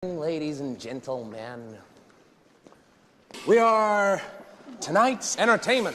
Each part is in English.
Ladies and gentlemen, we are tonight's entertainment.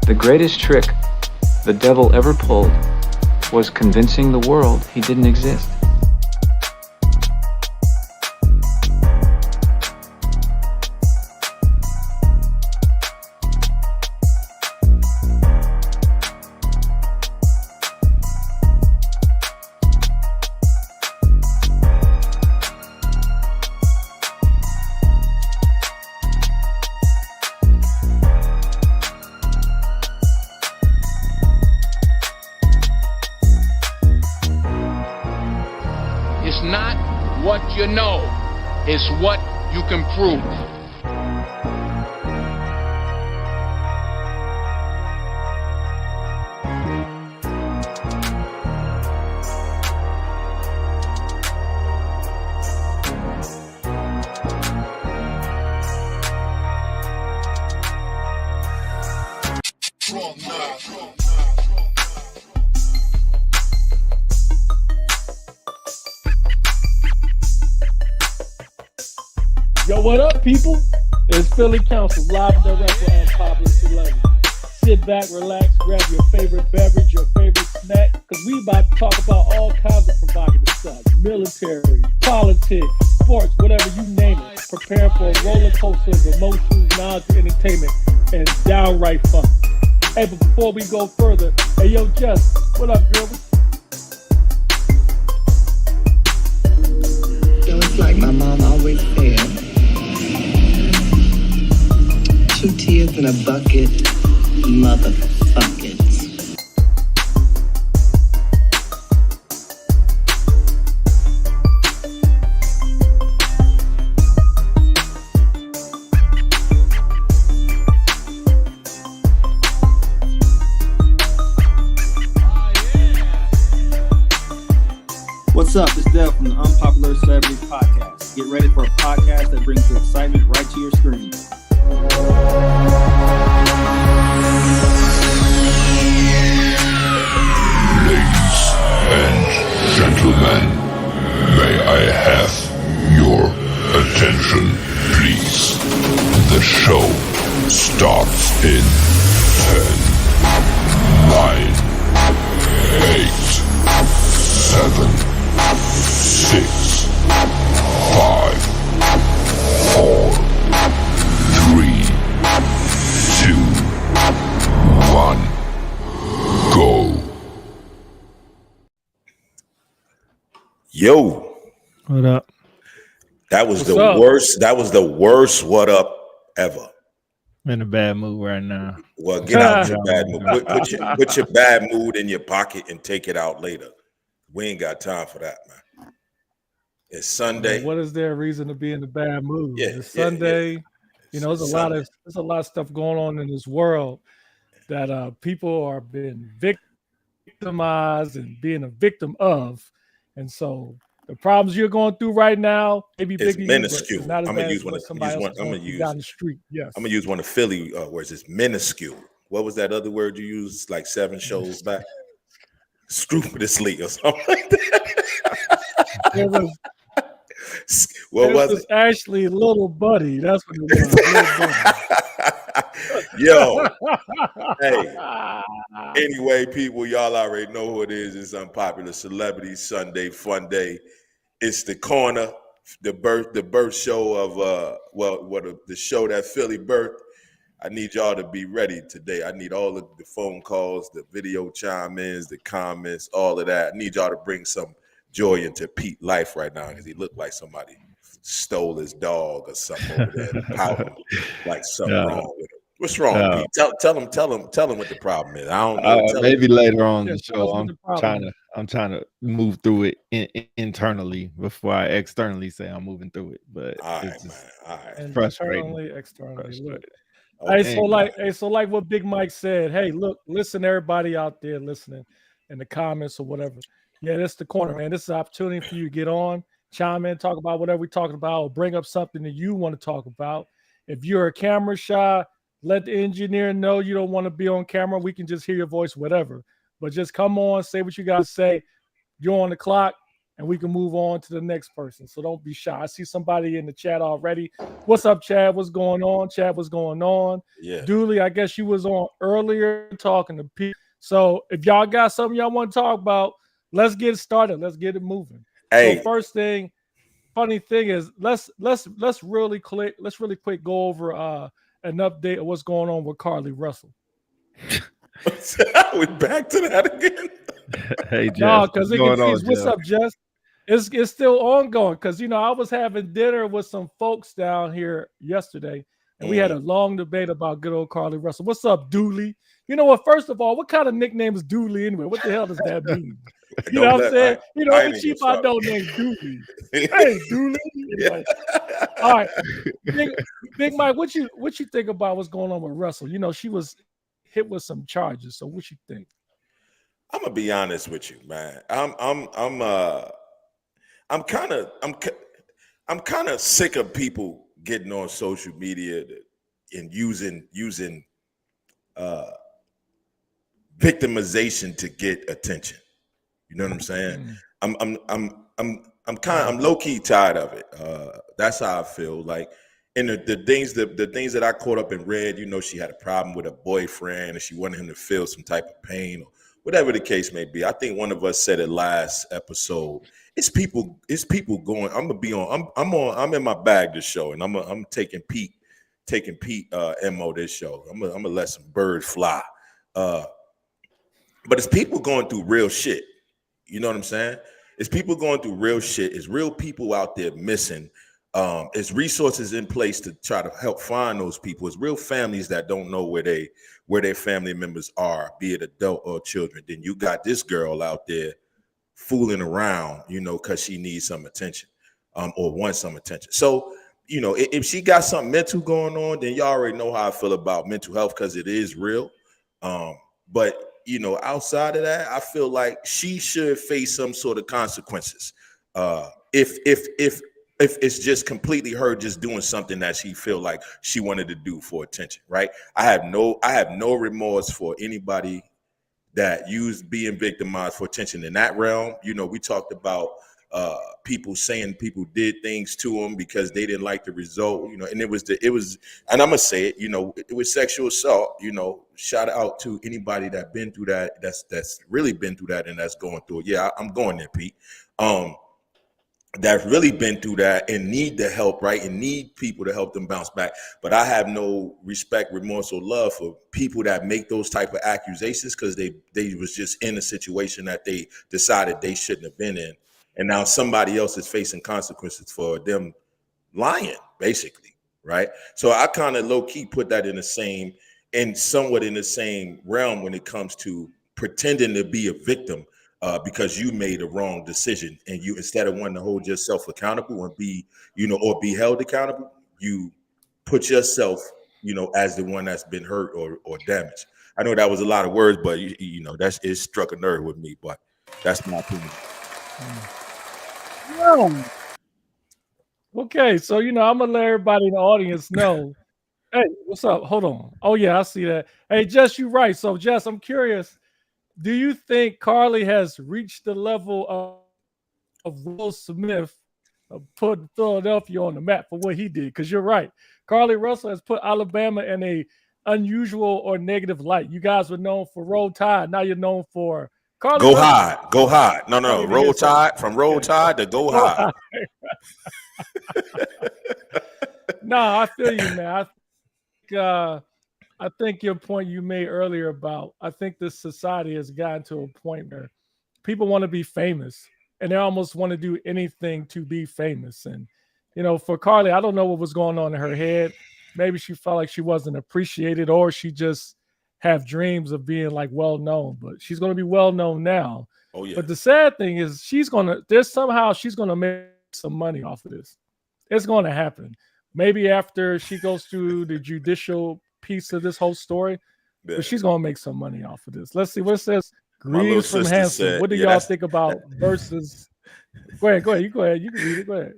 The greatest trick the devil ever pulled was convincing the world he didn't exist. It's not what you know, it's what you can prove. Yo, what up, people? It's Philly Council, live and direct with Unpopular Celebrities. Sit back, relax, grab your favorite beverage, your favorite snack, because we about to talk about all kinds of provocative stuff. Military, politics, sports, whatever you name it. Prepare for a roller coaster of emotions, knowledge, entertainment, and downright fun. Hey, but before we go further, hey, yo, Jess, what up, girl? So it's like my mom always said, 2 tears in a bucket, motherfuckers. What's up? It's Dev from the Unpopular Celebrities podcast. Get ready for a podcast that brings the excitement right to your screen. Ladies and gentlemen, may I have your attention, please? The show starts in 10, 9, 8, 7, 6, 5, 4, 3, 2, 1, go. Yo, What up? that was What's the up? worst. That was the worst what up ever. I'm in a bad mood right now. Well, get out your bad mood. Put your bad mood in your pocket and take it out later. We ain't got time for that, man. It's Sunday. What is there a reason to be in a bad mood? Yeah, It's yeah, Sunday. yeah. You know, there's Sunday. a lot of stuff going on in this world that people are being victimized and being a victim of, and so the problems you're going through right now may be It's big to you, but minuscule. it's not as I'm gonna bad use as one what of- somebody use else one- is I'm going gonna through use- down the street. Yes, I'm gonna use one of Philly words. It's minuscule. What was that other word you used like 7 shows back? Scrupulously or something like that. it was, What it was was it? actually Little Buddy. That's what it was. Little Yo, Buddy. hey. Anyway, people, y'all already know who it is. It's Unpopular Celebrities Sunday Fun Day. It's the corner, the birth show of the show that Philly birthed. I need y'all to be ready today. I need all of the phone calls, the video chime-ins, the comments, all of that. I need y'all to bring some joy into Pete's life right now because he looked like somebody stole his dog or something over there, pouting like something wrong with him. What's wrong, Pete? Tell him what the problem is. I don't know. Maybe later on Yeah, the tell us show. what the problem is. I'm trying to move through it internally before I externally say I'm moving through it. But All it's right, just man. All right. frustrating. Internally, externally. Look. Okay. So like what Big Mike said. Hey, look, listen, everybody out there listening in the comments or whatever. Yeah, that's the corner, man. This is an opportunity for you to get on, chime in, talk about whatever we're talking about, or bring up something that you want to talk about. If you're a camera shy, let the engineer know you don't want to be on camera. We can just hear your voice, whatever. But just come on, say what you got to say. You're on the clock, and we can move on to the next person. So don't be shy. I see somebody in the chat already. What's up, Chad? What's going on? Chad, what's going on? Yeah. Dooley, I guess you was on earlier talking to Pete. So if y'all got something y'all want to talk about, let's get it started. Let's get it moving. Hey. So first thing, funny thing is, let's really quick go over an update of what's going on with Carly Russell. We're back to that again. Hey, Jess. No, because it what's confused. What's up, Jess? It's still ongoing because I was having dinner with some folks down here yesterday, and we had a long debate about good old Carly Russell. What's up, Dooley? You know what? First of all, what kind of nickname is Dooley anyway? What the hell does that mean? You know what I'm saying? The cheap I know named Dooley. Hey, Dooley. Anyway. All right, Big Mike, what you think about what's going on with Russell? She was hit with some charges. So what you think? I'm gonna be honest with you, man. I'm kind of sick of people getting on social media and using victimization to get attention. You know what I'm saying? I'm low key tired of it. That's how I feel. Like, and the things that I caught up and read, she had a problem with a boyfriend and she wanted him to feel some type of pain or whatever the case may be. I think one of us said it last episode. It's people going. I'm in my bag this show, and I'm taking Pete MO this show. I'm gonna let some birds fly. But it's people going through real shit. You know what I'm saying? It's people going through real shit. It's real people out there missing. It's resources in place to try to help find those people. It's real families that don't know where their family members are, be it adult or children. Then you got this girl out there fooling around, because she needs some attention, or wants some attention. So, if she got something mental going on, then you already know how I feel about mental health because it is real. But outside of that, I feel like she should face some sort of consequences. If it's just completely her just doing something that she feel like she wanted to do for attention, right? I have no remorse for anybody that used being victimized for attention in that realm. We talked about people saying people did things to them because they didn't like the result, and it was, and I'm gonna say it, it was sexual assault. Shout out to anybody that been through that, that's really been through that and that's going through it. Yeah, I'm going there, Pete. That's really been through that and need the help, right? And need people to help them bounce back. But I have no respect, remorse, or love for people that make those type of accusations because they was just in a situation that they decided they shouldn't have been in. And now somebody else is facing consequences for them lying, basically, right? So I kind of low-key put that somewhat in the same realm when it comes to pretending to be a victim because you made a wrong decision, and you, instead of wanting to hold yourself accountable and be held accountable, you put yourself, as the one that's been hurt or damaged. I know that was a lot of words, but it struck a nerve with me. But that's my opinion. Okay, so I'm gonna let everybody in the audience know. Hey, what's up? Hold on. Oh yeah, I see that. Hey, Jess, you're right. So Jess, I'm curious. Do you think Carly has reached the level of Will Smith of putting Philadelphia on the map for what he did? Because you're right. Carly Russell has put Alabama in a unusual or negative light. You guys were known for Roll Tide. Now you're known for Carly Go Russell. Go high. No. Roll Tide, from Roll Tide to Go High. No, I feel you, man. I think your point you made earlier about, I think this society has gotten to a point where people want to be famous and they almost want to do anything to be famous. And, for Carly, I don't know what was going on in her head, maybe she felt like she wasn't appreciated, or she just have dreams of being like well known. But she's going to be well known now. Oh yeah. But the sad thing is, she's going to make some money off of this. It's going to happen. Maybe after she goes through the judicial piece of this whole story, but she's going to make some money off of this. Let's see what it says. Greetings from Hanson. What do y'all think about versus? Go ahead. You go ahead. You can read it. Go ahead.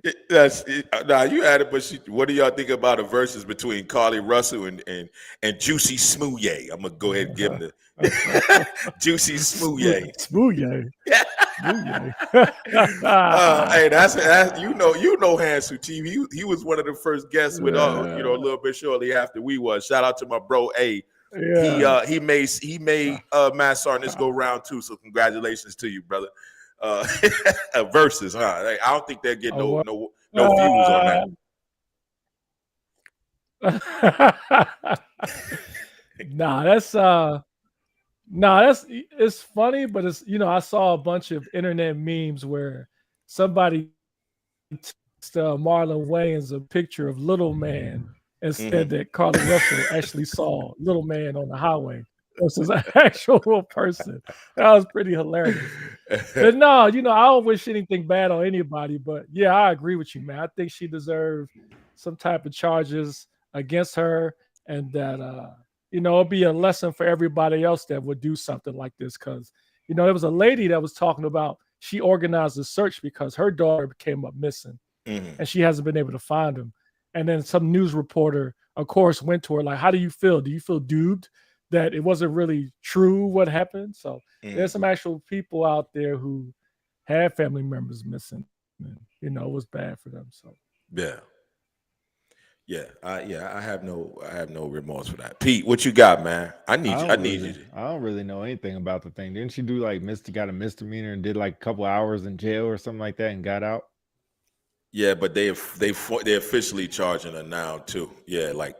Nah, you had it, but what do y'all think about a versus between Carly Russell and Juicy Smoothie? I'm gonna go ahead and give him the Juicy Smoothie. Smoothie. Hey, that's you know Hanson TV. He was one of the first guests with a little bit shortly after we was. Shout out to my bro A. Yeah. He made Mass Arness go round 2. So congratulations to you, brother. Versus, huh? I don't think they'll get no views on that. It's funny, but it's I saw a bunch of internet memes where somebody texted Marlon Wayans a picture of Little Man and said that Carly Russell actually saw Little Man on the highway versus an actual person. That was pretty hilarious. But no, I don't wish anything bad on anybody. But yeah, I agree with you, man. I think she deserved some type of charges against her, and that it'll be a lesson for everybody else that would do something like this. Because there was a lady that was talking about she organized a search because her daughter came up missing, and she hasn't been able to find him. And then some news reporter, of course, went to her like, "How do you feel? Do you feel duped that it wasn't really true what happened?" So there's some actual people out there who had family members missing, and it was bad for them. So I have no remorse for that. Pete, what you got, man? I need you. I don't really know anything about the thing. Didn't she do like got a misdemeanor and did like a couple hours in jail or something like that and got out? Yeah, but they're officially charging her now too. Yeah, like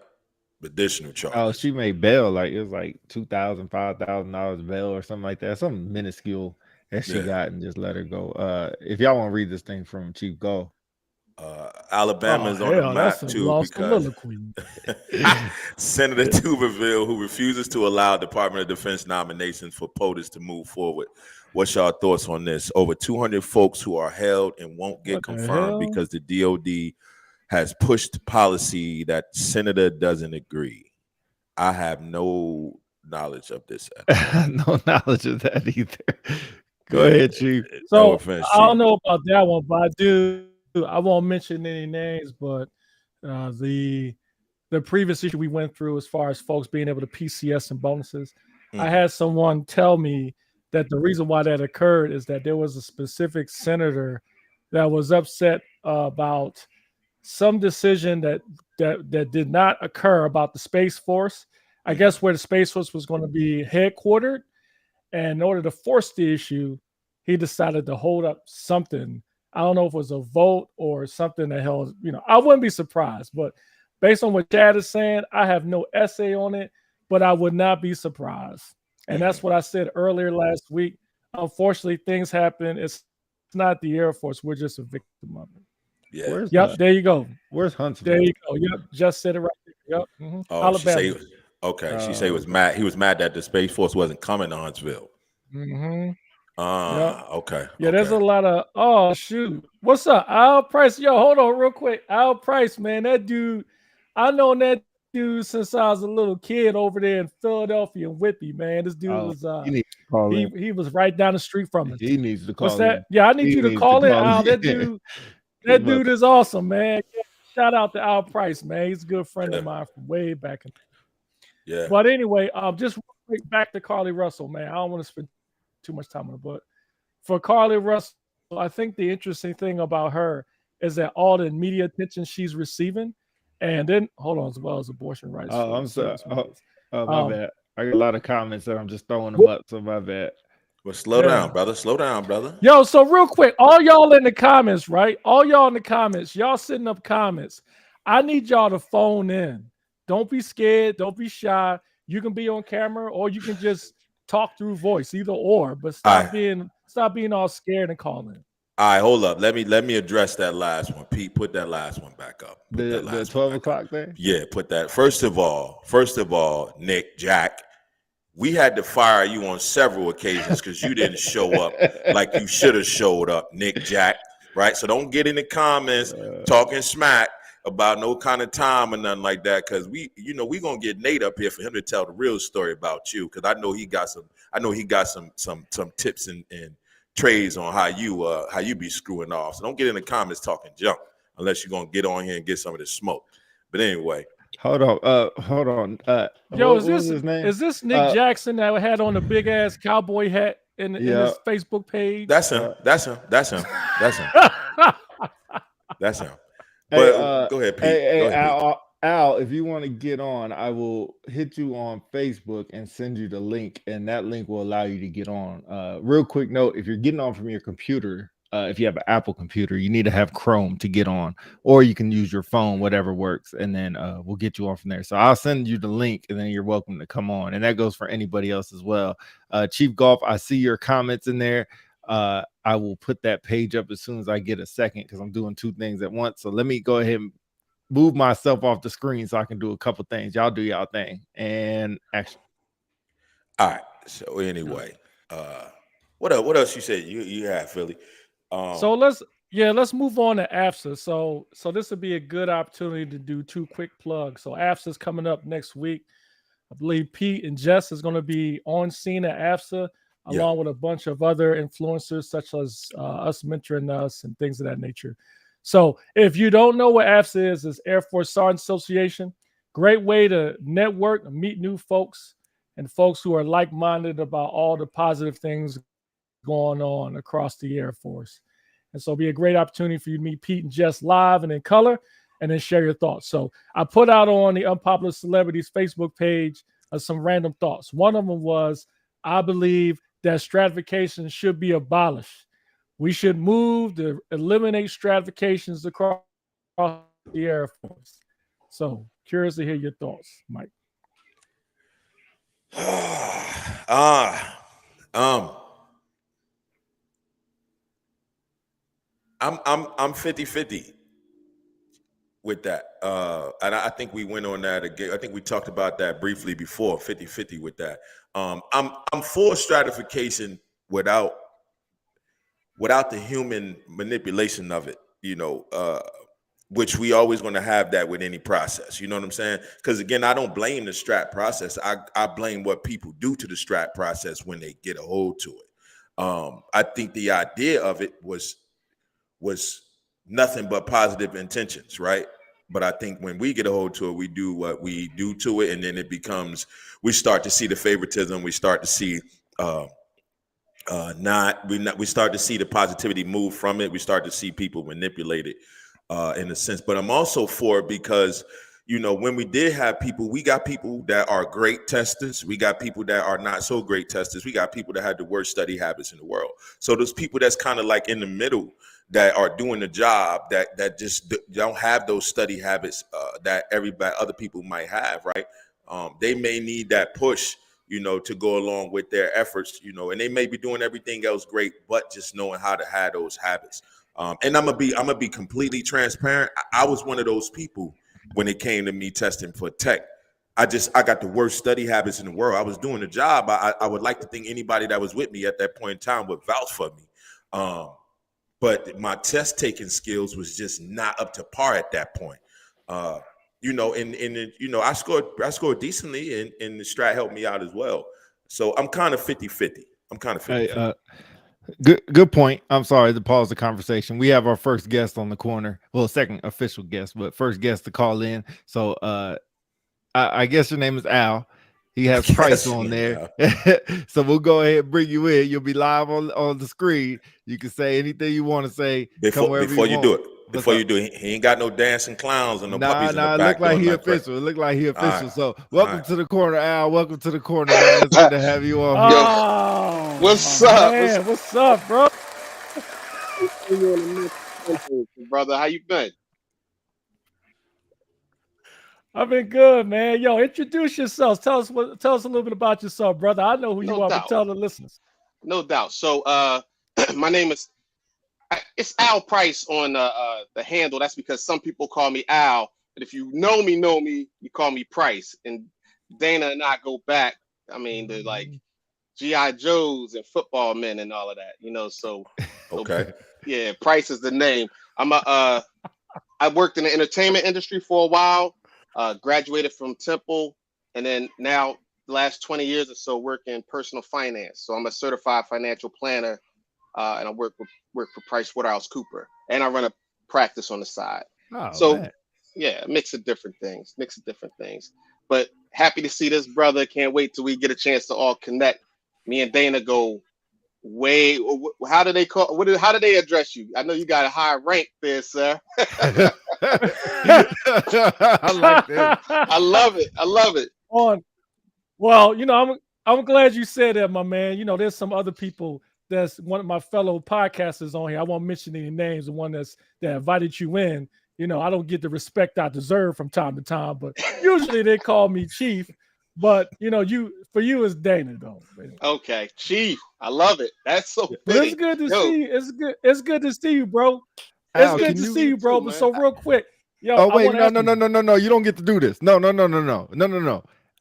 additional charge. Oh, she made bail. Like it was like $2,000, $5,000 bail or something like that. Something minuscule that she got, and just let her go. If y'all want to read this thing from Chief, go. Alabama's on the map too because Senator Tuberville, who refuses to allow Department of Defense nominations for POTUS to move forward. What's y'all thoughts on this? Over 200 folks who are held and won't get confirmed because the DOD has pushed policy that Senator doesn't agree. I have no knowledge of this. No knowledge of that either. Go ahead, Chief. So no offense, I don't know about that one, but I do. I won't mention any names, but the previous issue we went through as far as folks being able to PCS and bonuses, I had someone tell me that the reason why that occurred is that there was a specific senator that was upset about some decision that did not occur about the Space Force. I guess where the Space Force was going to be headquartered, and in order to force the issue, he decided to hold up something. I don't know if it was a vote or something that held, I wouldn't be surprised. But based on what Chad is saying, I have no essay on it, but I would not be surprised. And that's what I said earlier last week. Unfortunately, things happen. It's not the Air Force. We're just a victim of it. Yeah. There you go. Where's Huntsville? There you go. Yep. Just said it right there. Yep. Mm-hmm. Oh, Alabama. She said he was mad. He was mad that the Space Force wasn't coming to Huntsville. Mm-hmm. Okay. Yeah, there's a lot of, oh, shoot. What's up? Al Price. Yo, hold on real quick. Al Price, man, that dude, I know that dude since I was a little kid over there in Philadelphia and Whippy, man. This dude was, he was right down the street from us. He needs to call What's that? Yeah, I need you to call it. Al, that dude is awesome, man. Shout out to Al Price, man. He's a good friend of mine from way back in. Yeah. But anyway, just real quick, back to Carly Russell, man. I don't want to spend too much time on it, but for Carly Russell, I think the interesting thing about her is that all the media attention she's receiving, and then hold on, as well as abortion rights. Oh, I'm sorry. My bad. I got a lot of comments that I'm just throwing them up, so my bad. Well, slow down, brother. Slow down, brother. Yo, so real quick, all y'all in the comments, right? All y'all in the comments, y'all sitting up comments. I need y'all to phone in. Don't be scared. Don't be shy. You can be on camera, or you can just talk through voice, either or. But stop being all scared and calling. All right, hold up. Let me address that last one. Pete, put that last one back up. The 12 o'clock thing? Yeah, put that. First of all, Nick, Jack, we had to fire you on several occasions because you didn't show up like you should have showed up, Nick, Jack, right? So don't get in the comments talking smack about no kind of time or nothing like that, because we gonna get Nate up here for him to tell the real story about you, because I know he got some tips and trades on how you be screwing off. So don't get in the comments talking junk unless you're gonna get on here and get some of this smoke. But anyway. Hold on. Yo, is this Nick Jackson that had on the big ass cowboy hat in his Facebook page? That's him. That's him. But go ahead, Pete. Hey, Al, if you want to get on, I will hit you on Facebook and send you the link, and that link will allow you to get on. Real quick note, if you're getting on from your computer, if you have an Apple computer, you need to have Chrome to get on, or you can use your phone, whatever works, and then we'll get you on from there. So I'll send you the link, and then you're welcome to come on, and that goes for anybody else as well. Chief Golf, I see your comments in there. I will put that page up as soon as I get a second, because I'm doing two things at once. So let me go ahead and move myself off the screen so I can do a couple things. Y'all do y'all thing. And action. All right. So anyway, what else you said you had, Philly? So let's move on to AFSA. So this would be a good opportunity to do two quick plugs. So AFSA is coming up next week. I believe Pete and Jess is going to be on scene at AFSA, along with a bunch of other influencers, such as us mentoring us and things of that nature. So if you don't know what AFSA is, it's Air Force Sergeant Association. Great way to network, meet new folks, and folks who are like-minded about all the positive things going on across the Air Force. And so it'll be a great opportunity for you to meet Pete and Jess live and in color, and then share your thoughts. So I put out on the Unpopular Celebrities Facebook page some random thoughts. One of them was, I believe that stratification should be abolished. We should move to eliminate stratifications across the Air Force. So curious to hear your thoughts, Mike. I'm 50-50 with that. And I think we went on that again. I think we talked about that briefly before, 50-50 with that. I'm for stratification without the human manipulation of it, which we always going to have that with any process. You know what I'm saying? Because again, I don't blame the strat process. I blame what people do to the strat process when they get a hold to it. I think the idea of it was nothing but positive intentions, right? But I think when we get a hold to it, we do what we do to it, and then we start to see the favoritism. We start to see we start to see the positivity move from it. We start to see people manipulate it in a sense. But I'm also for it because, when we did have people, we got people that are great testers. We got people that are not so great testers. We got people that had the worst study habits in the world. So those people that's kind of like in the middle that are doing the job that just don't have those study habits that other people might have, right? They may need that push, to go along with their efforts, and they may be doing everything else great, but just knowing how to have those habits. And I'm gonna be completely transparent. I was one of those people when it came to me testing for tech. I got the worst study habits in the world. I was doing the job. I would like to think anybody that was with me at that point in time would vouch for me. But my test taking skills was just not up to par at that point. I scored decently, and the strat helped me out as well. So I'm kind of 50-50. Hey, good point. I'm sorry to pause the conversation. We have our first guest on the corner. Well, second official guest, but first guest to call in. So I guess your name is Al. He has Price on there. So we'll go ahead and bring you in. You'll be live on the screen. You can say anything you want to say. Before you do it, he ain't got no dancing clowns and no puppies in the back. It look like he official. Right. So welcome to the corner, Al. Welcome to the corner, man. It's good to have you on here. Oh, what's up? Man, what's up, bro? Brother, how you been? I've been good, man. Yo, introduce yourself. Tell us a little bit about yourself, brother. I know who you are, but tell the listeners. No doubt. So my name is It's Al Price on the handle. That's because some people call me Al, but if you know me, you call me Price. And Dana and I go back. I mean, the like G.I. Joes and football men and all of that, you know. So Okay. yeah, Price is the name. I worked in the entertainment industry for a while. Graduated from Temple, and then now the last 20 years or so work in personal finance. So I'm a certified financial planner, and I work for PricewaterhouseCoopers, and I run a practice on the side. Oh, So man. yeah, mix of different things. But happy to see this brother. Can't wait till we get a chance to all connect. Me and Dana go way. How do they call? How do they address you? I know you got a high rank there, sir. I like this. I love it. Well, you know, I'm glad you said that, my man. You know, there's some other people that's one of my fellow podcasters on here. I won't mention any names. The one that invited you in. You know, I don't get the respect I deserve from time to time, but usually they call me Chief. But you know, for you it's Dana though. Okay, Chief. I love it. That's so But it's good to see you. It's good to see you, bro. Al, It's good to see you, bro. But so real quick, yo. Oh wait, no. You don't get to do this. No.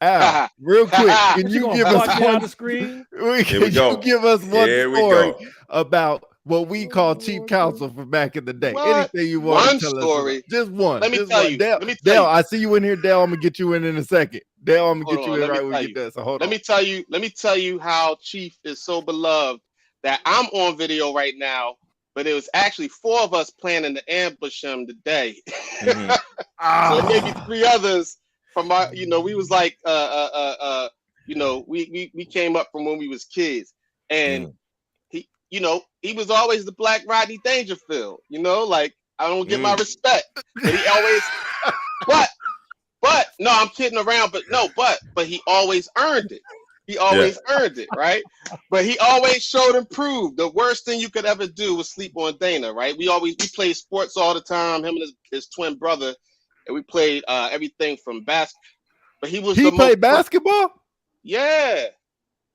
Al, real quick, can you give us one screen? Here we go. You give us one Here we story go. about what we call chief counsel from back in the day? What? Anything you want One to tell story. us? Just one. Let me Just tell one. you. Dale, Let me tell Dale, you. I see you in here. Dale, I'm gonna get you in a second. Dale, I'm gonna get you in Let right me when tell we get you. there. So hold Let on. me tell you how Chief is so beloved that I'm on video right now, but it was actually 4 of us planning to ambush him today. Mhm. So maybe 3 others from our, you know, we was like you know, we came up from when we was kids. And he, you know, he was always the Black Rodney Dangerfield, you know, like I don't get my respect. But he always but no, I'm kidding around, but he always earned it. He always earned it, right? But he always showed and proved. The worst thing you could ever do was sleep on Dana, right? We played sports all the time, him and his twin brother, and we played everything from basketball. But he played basketball? Yeah.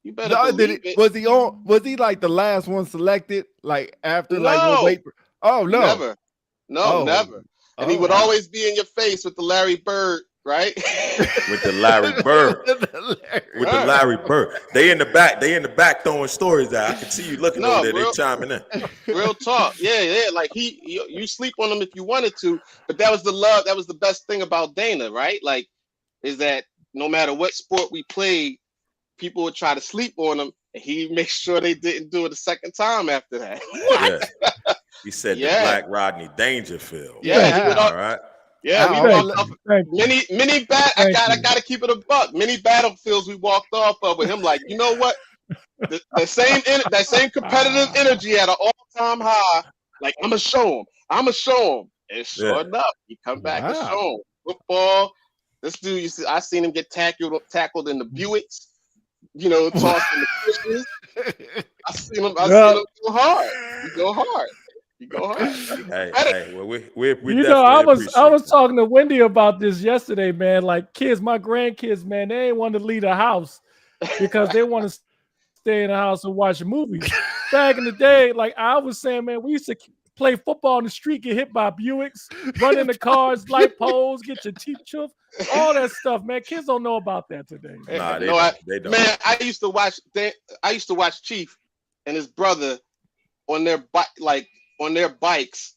You better believe it. Was he like the last one selected? Like after wait? Oh no. Never. No, never. And he would always be in your face with the Larry Bird, right? With the Larry Bird. With the Larry Bird. They in the back throwing stories out. I can see you looking over there. They chiming in. Real talk. Yeah. Like you sleep on him if you wanted to, but that was the love. That was the best thing about Dana, right? Like, is that no matter what sport we played, people would try to sleep on him, and he made sure they didn't do it a second time after that. Yeah. He said the Black Rodney Dangerfield. Yeah. All right. Yeah, we walked off many gotta keep it a buck. Many battlefields we walked off of with him, like, you know what? That same competitive energy at an all-time high. Like, I'ma show him. And sure enough, he come back and show him. Football. This dude, you see, I seen him get tackled in the Buicks, you know, tossed in the pushes. I seen him go hard. You go hard. Hey, well, we you know, I was talking to Wendy about this yesterday, man. Like kids, my grandkids, man, they ain't want to leave the house because they want to stay in the house and watch movies. Back in the day, like I was saying, man, we used to play football on the street, get hit by Buicks, run in the cars, light poles, get your teeth chipped, all that stuff, man. Kids don't know about that today. Nah, they don't. Man, I used to watch Chief and his brother on their bikes.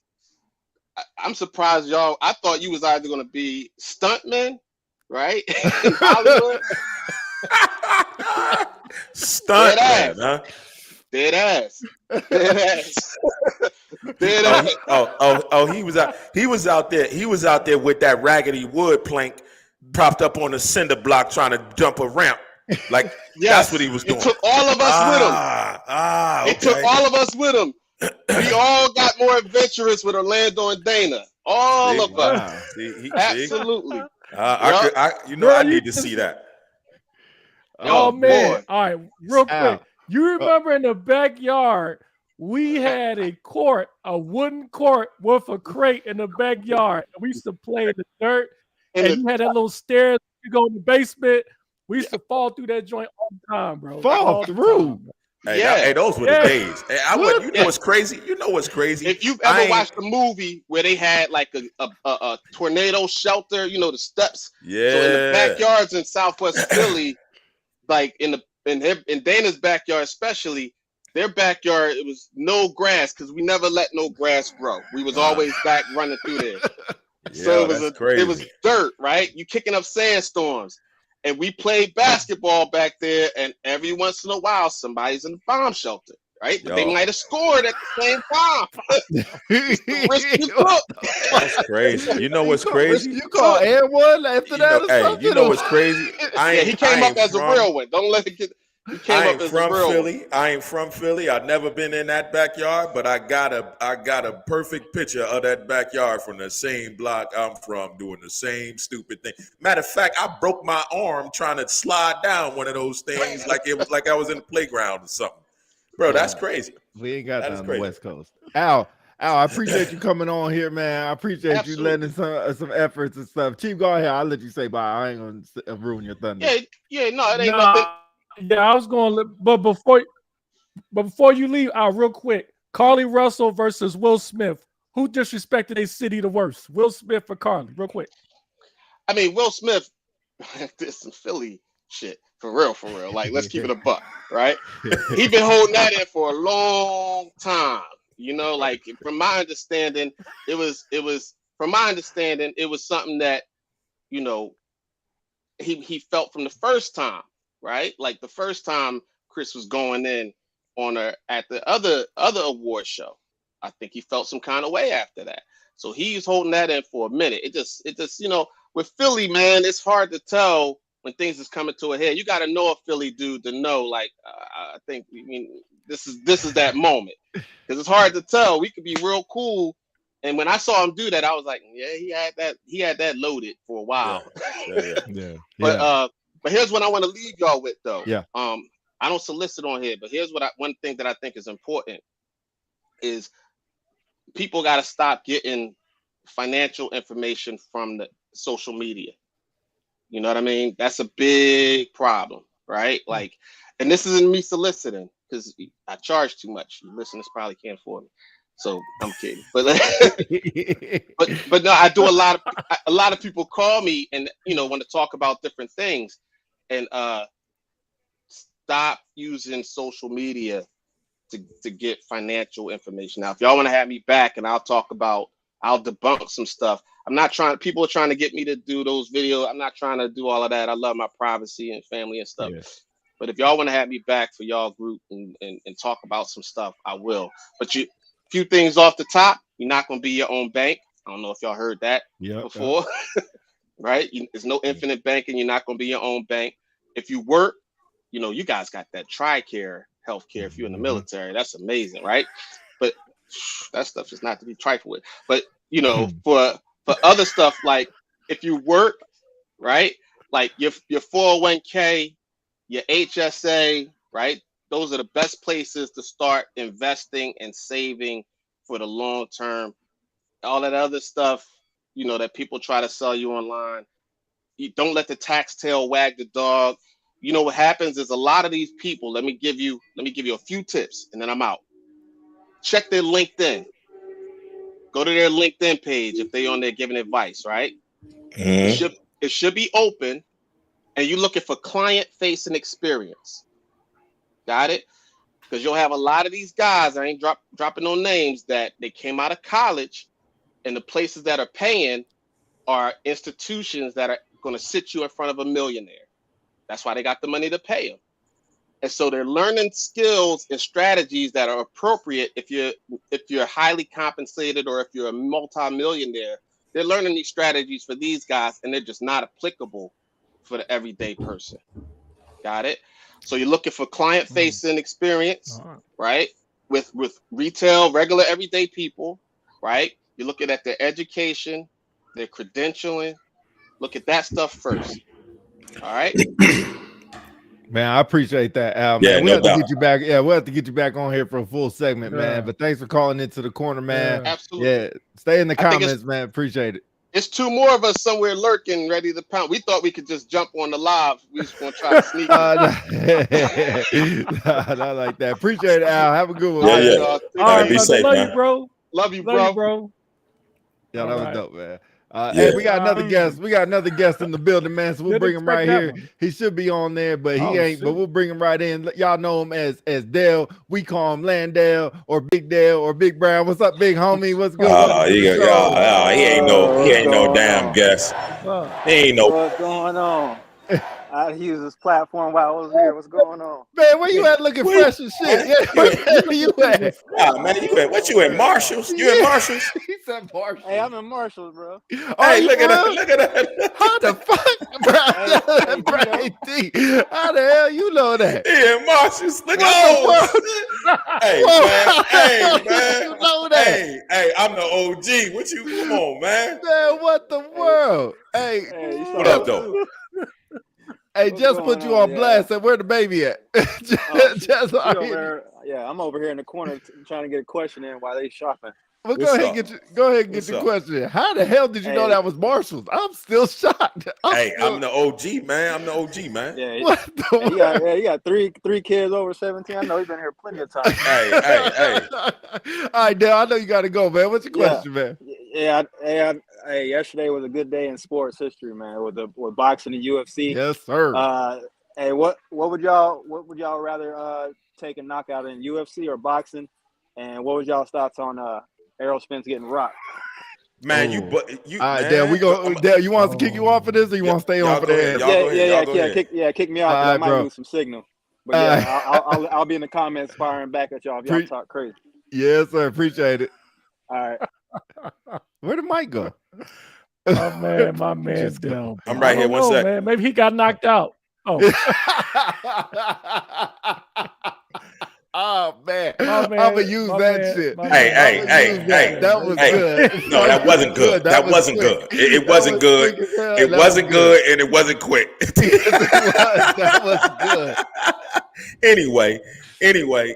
I'm surprised, y'all. I thought you was either gonna be stuntmen, right? In Hollywood. Stuntman, huh? Dead ass. He was out there with that raggedy wood plank propped up on a cinder block trying to jump a ramp. Like that's what he was doing. It took all of us with him. It took all of us with him. We all got more adventurous with Orlando and Dana. All of us. Absolutely. I need to see that. Oh man. All right, real quick. You remember in the backyard, we had a wooden court with a crate in the backyard. We used to play in the dirt, and you had that little stairs. You go in the basement. We used to fall through that joint all the time, bro. Fall through. Hey, those were the days. Hey, you know what's crazy? You know what's crazy? If you've ever watched a movie where they had like a tornado shelter, you know, the steps. Yeah. So in the backyards in Southwest Philly, like in Dana's backyard especially, their backyard, it was no grass because we never let no grass grow. We was always back running through there. So it was dirt, right? You kicking up sandstorms. And we played basketball back there, and every once in a while, somebody's in the bomb shelter, right? But they might have scored at the same time. That's crazy. You know what's crazy? You call and one after that or something? You know what's crazy? He came up as a real one. Don't let it get... I ain't from Philly. I've never been in that backyard, but I got a perfect picture of that backyard from the same block I'm from, doing the same stupid thing. Matter of fact, I broke my arm trying to slide down one of those things like it was like I was in the playground or something. Bro, that's crazy. We ain't got that on the West Coast. Al, I appreciate you coming on here, man. I appreciate you letting some efforts and stuff. Chief, go ahead. I'll let you say bye. I ain't gonna ruin your thunder. No, it ain't nothing. Yeah, I was going to, but before you leave, real quick, Carly Russell versus Will Smith. Who disrespected a city the worst? Will Smith or Carly? Real quick. I mean, Will Smith did some Philly shit for real. Like, let's keep it a buck, right? He been holding that in for a long time. You know, like from my understanding, it was something that, you know, he felt from the first time. Right, like the first time Chris was going in on her at the other award show, I think he felt some kind of way after that. So he's holding that in for a minute. It just you know, with Philly, man, it's hard to tell when things is coming to a head. You got to know a Philly dude to know. Like I think, I mean, this is that moment because it's hard to tell. We could be real cool, and when I saw him do that, I was like, yeah, he had that loaded for a while. Yeah. But here's what I want to leave y'all with, though. Yeah. I don't solicit on here, but here's one thing that I think is important is people got to stop getting financial information from the social media. You know what I mean? That's a big problem, right? Like, and this isn't me soliciting because I charge too much. You listeners probably can't afford me. So I'm kidding, but no, I do a lot of people call me and, you know, want to talk about different things. And stop using social media to get financial information. Now, if y'all want to have me back and I'll debunk some stuff. People are trying to get me to do those videos. I'm not trying to do all of that. I love my privacy and family and stuff. Yes. But if y'all want to have me back for y'all group and talk about some stuff, I will. But few things off the top, you're not going to be your own bank. I don't know if y'all heard that before. Right? There's no infinite banking. You're not going to be your own bank. If you work, you know, you guys got that TRICARE healthcare if you're in the military. That's amazing, right? But that stuff is not to be trifled with. But, you know, for other stuff, like if you work, right? Like your 401k, your HSA, right? Those are the best places to start investing and saving for the long term. All that other stuff, you know, that people try to sell you online. You don't let the tax tail wag the dog. You know what happens is a lot of these people, let me give you a few tips and then I'm out. Check their LinkedIn. Go to their LinkedIn page if they're on there giving advice, right? Mm-hmm. It should be open and you're looking for client-facing experience. Got it? Because you'll have a lot of these guys, I ain't dropping no names, that they came out of college and the places that are paying are institutions that are going to sit you in front of a millionaire. That's why they got the money to pay them. And so they're learning skills and strategies that are appropriate if you're highly compensated or if you're a multi-millionaire. They're learning these strategies for these guys and they're just not applicable for the everyday person. Got it? So you're looking for client-facing experience, right? With retail, regular, everyday people, right? You're looking at their education, their credentialing. Look at that stuff first. All right. Man, I appreciate that, Al. Man, we'll have to get you back. Yeah, we'll have to get you back on here for a full segment, man. But thanks for calling into the corner, man. Absolutely. Yeah, stay in the comments, man. Appreciate it. It's two more of us somewhere lurking, ready to pound. We thought we could just jump on the live. We just gonna try to sneak it. Not like that. Appreciate it, Al. Have a good one. Yeah, All right, yeah. y'all. All Take right, it be easy. safe, Love man. you, bro. Love you, Love bro. you, bro. Yeah, that All was right. dope, man. Yeah. Hey, we got another guest. We got another guest in the building, man. So we'll Didn't bring him expect right that here. one. He should be on there, but he Oh, ain't. But shoot. we'll bring him right in. Y'all know him as Dale. We call him Landale or Big Dale or Big Brown. What's up, big homie? What's good? Welcome to the show. He ain't no damn guest. He ain't no. What's going on? I use this platform while I was here. What's going on? Man, where you at looking fresh and shit? Yeah, where you at? Oh, man, you at what? You in Marshalls? You in Marshalls? He said Marshalls. Hey, I'm in Marshalls, bro. Hey, look at that! Look at that! How the fuck, bro? How the hell you know that? Yeah, Marshalls. Look What at Hey, man. Hey, man. You know that? Hey, I'm the OG. What you? Come on, man. Man, what the world? Hey, what up, though? Hey, just put you on blast. And where the baby at? I'm over here in the corner trying to get a question in while they shopping. Well, go ahead and get your question in. How the hell did you know that was Marshalls? I'm still shocked. I'm the OG, man. I'm the OG, man. Yeah, what the you got three kids over 17. I know you've been here plenty of times. Hey. All right, Dale, I know you got to go, man. What's your question, man? Hey, yesterday was a good day in sports history, man, with boxing and UFC. Yes, sir. Hey, what would y'all rather take a knockout in UFC or boxing? And what was y'all's thoughts on Errol Spence getting rocked? Man, you. All right, Dale, Dale, you want us to kick you off for this, or you want to stay on for that? Kick me off. Right, I might bro. lose some signal. But yeah, I'll be in the comments firing back at y'all if y'all talk crazy. Yes, sir. Appreciate it. All right. Where did Mike go? My man, Dale. I'm right here. One second. Man. Maybe he got knocked out. Oh. Oh man, I'm gonna use that shit. Hey, that was good. No, that wasn't good. That wasn't good. It wasn't good. It wasn't good, and it wasn't quick. That was good. Anyway,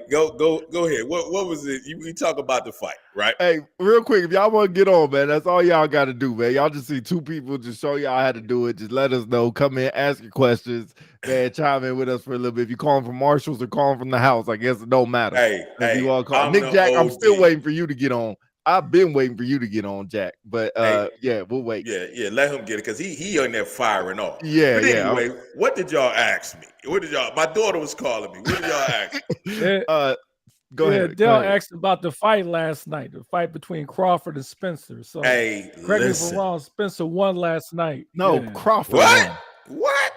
go ahead. What was it? We talk about the fight, right? Hey, real quick, if y'all want to get on, man, that's all y'all got to do, man. Y'all just see two people, just show y'all how to do it. Just let us know. Come in, ask your questions, man. Chime in with us for a little bit. If you calling from Marshalls or calling from the house, I guess it don't matter. Hey, you all call Nick Jack. I'm still waiting for you to get on. I've been waiting for you to get on, Jack. But yeah, we'll wait. Yeah, let him get it because he in there firing off. Yeah, but anyway, what did y'all ask me? My daughter was calling me. What did y'all ask me? Go ahead. Dale asked about the fight last night, the fight between Crawford and Spencer. So correct me if I'm wrong, Spencer won last night. No, Crawford won. What?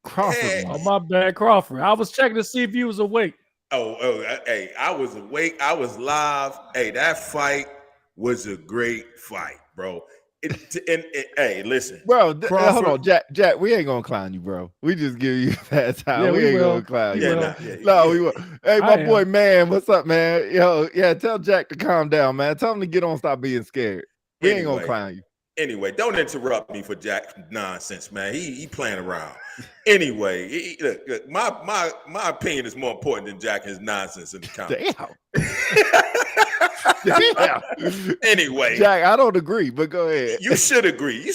Crawford won. Oh, my bad, Crawford. I was checking to see if you was awake. Hey, I was awake. I was live. Hey, that fight was a great fight, bro. Hey, listen, bro. Hold on, Jack. We ain't gonna clown you, bro. We just give you that time. Yeah, we ain't gonna clown you. No, we will. Hey, my boy, man. What's up, man? Yo, yeah. Tell Jack to calm down, man. Tell him to get on. Stop being scared. We ain't gonna clown you. Anyway, don't interrupt me for Jack nonsense, man. He playing around. Anyway, look, my opinion is more important than Jack and his nonsense in the comments. Damn. Anyway, Jack, I don't agree, but go ahead. You should agree. You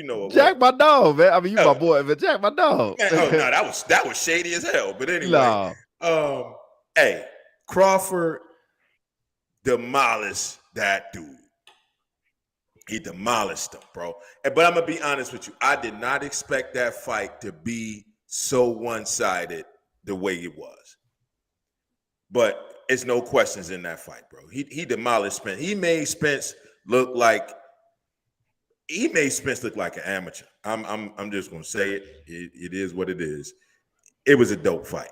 know Jack, my dog, man. I mean, you my boy, but Jack, my dog. Man, no, that was shady as hell. But anyway, hey, Crawford demolished that dude. He demolished him, bro. But I'm gonna be honest with you. I did not expect that fight to be so one-sided the way it was. But it's no questions in that fight, bro. He demolished Spence. He made Spence look like an amateur. I'm just gonna say it. It is what it is. It was a dope fight.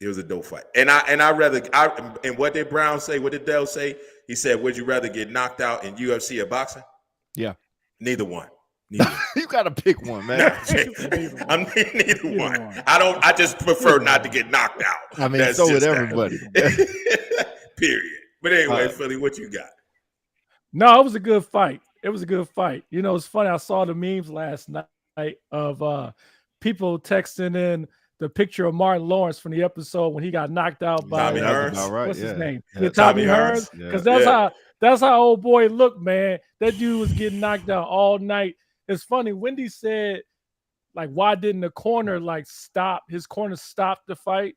It was a dope fight. And what did Brown say? What did Dell say? He said, would you rather get knocked out in UFC or boxing? Yeah. Neither one. You gotta pick one, man. I'm neither one. I just prefer not to get knocked out. I mean, so would everybody. Period. But anyway, Philly, what you got? No, it was a good fight. You know, it's funny. I saw the memes last night of people texting in the picture of Martin Lawrence from the episode when he got knocked out by Tommy Hearns. Right, what's his name? Yeah, Tommy Hearns. Yeah. Because that's how old boy looked, man. That dude was getting knocked out all night. It's funny. Wendy said, like, why didn't the corner like stop? His corner stopped the fight.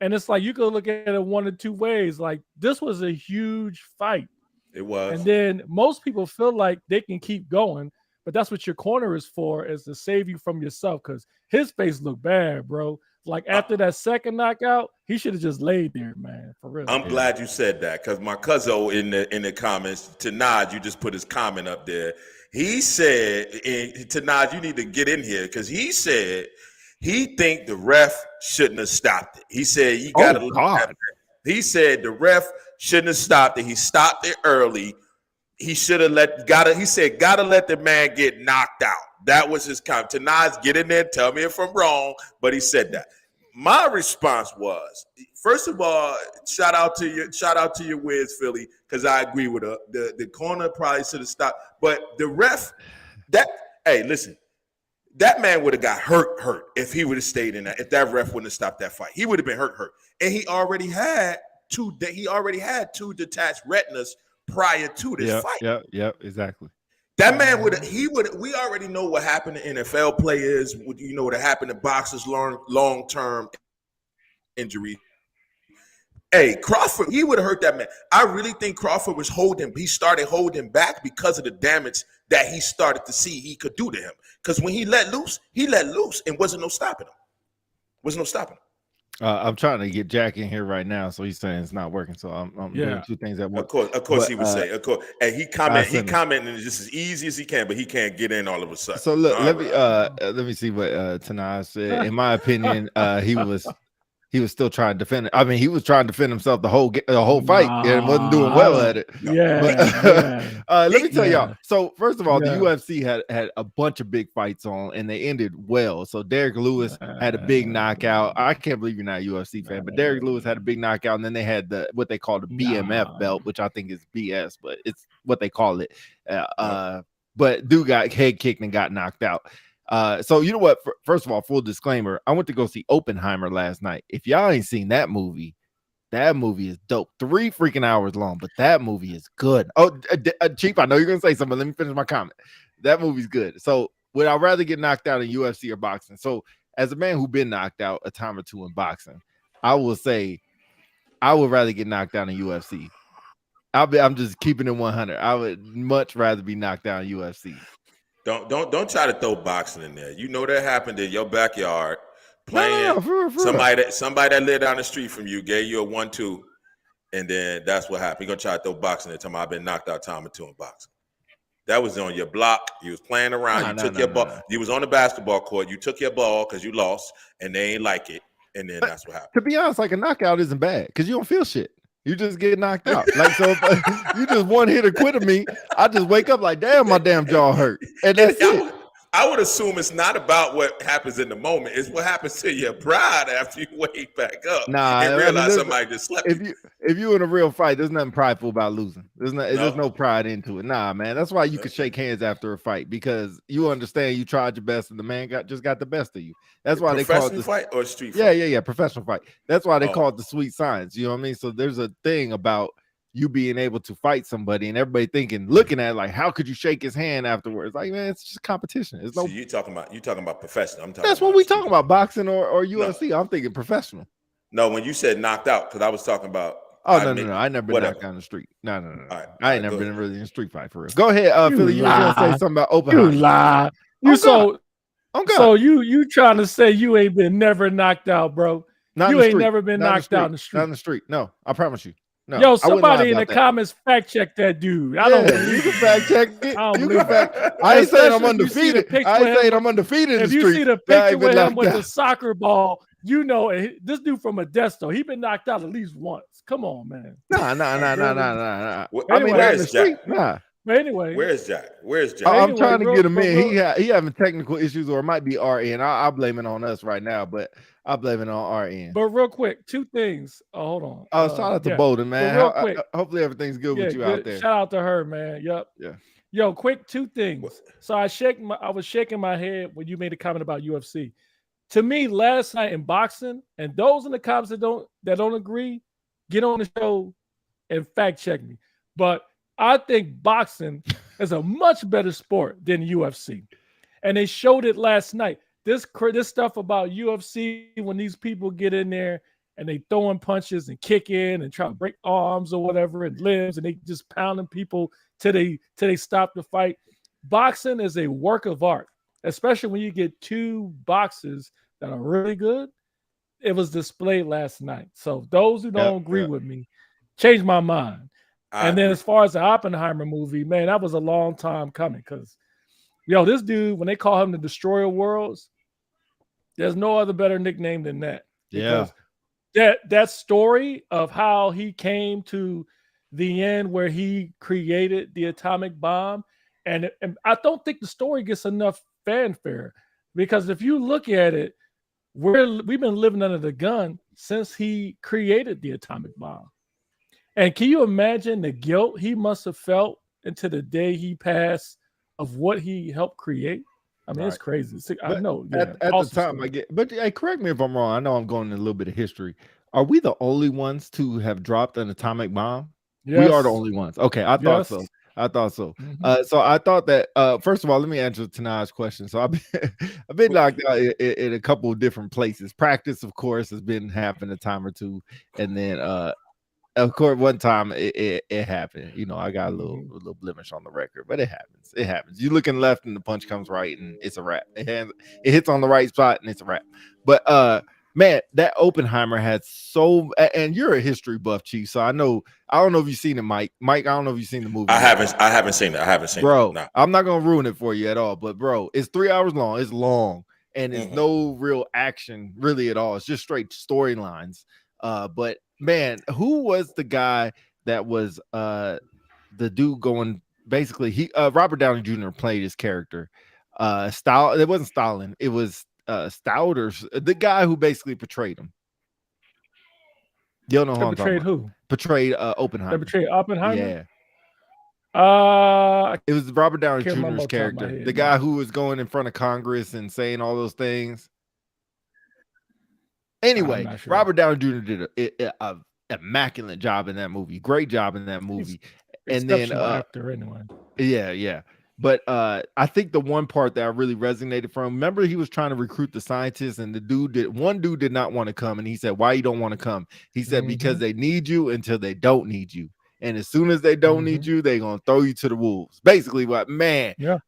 And it's like you could look at it one of two ways. Like, this was a huge fight. It was. And then most people feel like they can keep going, but that's what your corner is for, is to save you from yourself. Because his face looked bad, bro. Like, after that second knockout, he should have just laid there, man. For real. I'm glad you said that, because my cousin in the comments, Tanaj, you just put his comment up there. He said, Tanaj, you need to get in here, because he said he think the ref shouldn't have stopped it. He said you got to. He said the ref shouldn't have stopped it. He stopped it early. He should have he said gotta let the man get knocked out. That was his comment. Tanaj, get in there, tell me if I'm wrong, but he said that. My response was, first of all, shout out to your Wiz Philly, because I agree with her. The corner probably should have stopped, but the ref, listen, that man would have got hurt if he would have stayed in that. If that ref wouldn't have stopped that fight, he would have been hurt, and he already had two detached retinas prior to this fight. Yeah, exactly. That man we already know what happened to NFL players. You know what happened to boxers long-term injury. Hey, Crawford, he would have hurt that man. I really think Crawford he started holding back because of the damage that he started to see he could do to him. Because when he let loose, and wasn't no stopping him. I'm trying to get Jack in here right now, so he's saying it's not working. So I'm doing two things at once. Of course, he would say. Of course, and he commenting just as easy as he can, but he can't get in all of a sudden. So look, let me see what Tanaj said. In my opinion, he was still trying to defend it. I mean, he was trying to defend himself the whole fight and wasn't doing well at it. Let me tell y'all. So first of all, the UFC had a bunch of big fights on, and they ended well. So Derek Lewis had a big knockout. I can't believe you're not a UFC fan, but Derek Lewis had a big knockout, and then they had what they call the BMF belt, which I think is BS, but it's what they call it. But dude got head kicked and got knocked out. So you know what? First of all, full disclaimer, I went to go see Oppenheimer last night. If y'all ain't seen that movie is dope. 3 freaking hours long, but that movie is good. Oh, Chief, I know you're gonna say something. Let me finish my comment. That movie's good. So would I rather get knocked out in UFC or boxing? So as a man who's been knocked out a time or two in boxing, I will say I would rather get knocked out in UFC. I'm just keeping it 100. I would much rather be knocked out in UFC. Don't try to throw boxing in there. You know that happened in your backyard playing. No, for somebody that lived down the street from you gave you a 1-2, and then that's what happened. You're gonna try to throw boxing in there. I've been knocked out time or two in boxing. That was on your block. You was playing around. You took your ball. You was on the basketball court. You took your ball because you lost, and they ain't like it. And then that's what happened. To be honest, like, a knockout isn't bad because you don't feel shit. You just get knocked out. Like, so if you just one hit or quit of me, I just wake up like, damn, my damn jaw hurt. And that's it. I would assume it's not about what happens in the moment. It's what happens to your pride after you wake back up and realize somebody just slept. If you in a real fight, there's nothing prideful about losing. There's no pride into it. Nah, man. That's why you can shake hands after a fight, because you understand you tried your best and the man just got the best of you. That's why they call it the fight or street fight. Yeah, professional fight. That's why they call it the sweet science. You know what I mean? So there's a thing about you being able to fight somebody and everybody looking at it like, how could you shake his hand afterwards? Like, man, it's just competition. It's so you talking about professional. I'm talking. That's what we talking about, boxing or UFC. No. I'm thinking professional. No, when you said knocked out, because I was talking about. Oh, no. I never been knocked down the street. No. All right, I ain't never been really in a street fight for real. Go ahead, Philly. You were gonna say something about Oppenheimer. You lie. So you trying to say you ain't been never knocked out, bro? You ain't never been knocked out in the street. Not in the street. No, I promise you. No, yo, somebody in the comments fact check that dude. I don't. You can fact check it. I ain't saying I'm undefeated. I ain't saying I'm undefeated in the street. If you see the picture with him with the soccer ball, you know this dude from Modesto. He been knocked out at least once. Come on, man. Nah. I mean, where is Jack? But anyway, where's Jack? I'm trying to get him in. He having technical issues, or it might be RN. I'll blame it on us right now, but I'll blame it on RN. But real quick, 2 things. Oh, hold on. Shout out to Bolden, man. Real quick, hopefully everything's good with you out there. Shout out to her, man. Yep. Yeah. Yo, quick 2 things. So I was shaking my head when you made a comment about UFC. to me, last night in boxing, and those in the comments that don't agree, get on the show and fact check me. But I think boxing is a much better sport than UFC, and they showed it last night. This stuff about UFC when these people get in there and they throwing punches and kicking and trying to break arms or whatever and limbs and they just pounding people till they stop the fight. Boxing is a work of art, especially when you get two boxers that are really good. It was displayed last night. So those who don't agree with me, change my mind. And then as far as the Oppenheimer movie, man, that was a long time coming because, this dude, when they call him the Destroyer of Worlds, there's no other better nickname than that. Yeah. That story of how he came to the end where he created the atomic bomb, and I don't think the story gets enough fanfare because if you look at it, we've been living under the gun since he created the atomic bomb. And can you imagine the guilt he must have felt until the day he passed of what he helped create? I mean, it's crazy. I know. At the time, I get, but hey, correct me if I'm wrong. I know I'm going in a little bit of history. Are we the only ones to have dropped an atomic bomb? Yes. We are the only ones. Okay, I thought so. Mm-hmm. So I thought that. First of all, let me answer Tanai's question. So I've been knocked out in a couple of different places. Practice, of course, has been happened a time or two, and then of course, one time it happened. I got a little blemish on the record, but it happens. It happens. You looking left and the punch comes right, and it's a wrap. It hits on the right spot, and it's a wrap. But man, that Oppenheimer had so. And you're a history buff, Chief. So I don't know if you've seen it, Mike. Mike, I don't know if you've seen the movie. I haven't seen it. Bro, it. No. I'm not gonna ruin it for you at all. But bro, it's 3 hours long. It's long, and it's no real action really at all. It's just straight storylines. But man, who was the guy that was the dude going basically Robert Downey Jr. played his character. It wasn't Stalin, it was Stout or the guy who basically portrayed him. You don't know who portrayed who? Portrayed Oppenheimer. They portrayed Oppenheimer? Yeah. It was Robert Downey Jr.'s character. The guy who was going in front of Congress and saying all those things. Anyway, sure. Robert Downey Jr. did an immaculate job in that movie. Great job in that movie. And then actor anyway. Yeah. But I think the one part that I really resonated from, remember he was trying to recruit the scientists and one dude did not want to come. And he said, why you don't want to come? He said, because they need you until they don't need you. And as soon as they don't need you, they're going to throw you to the wolves. Basically,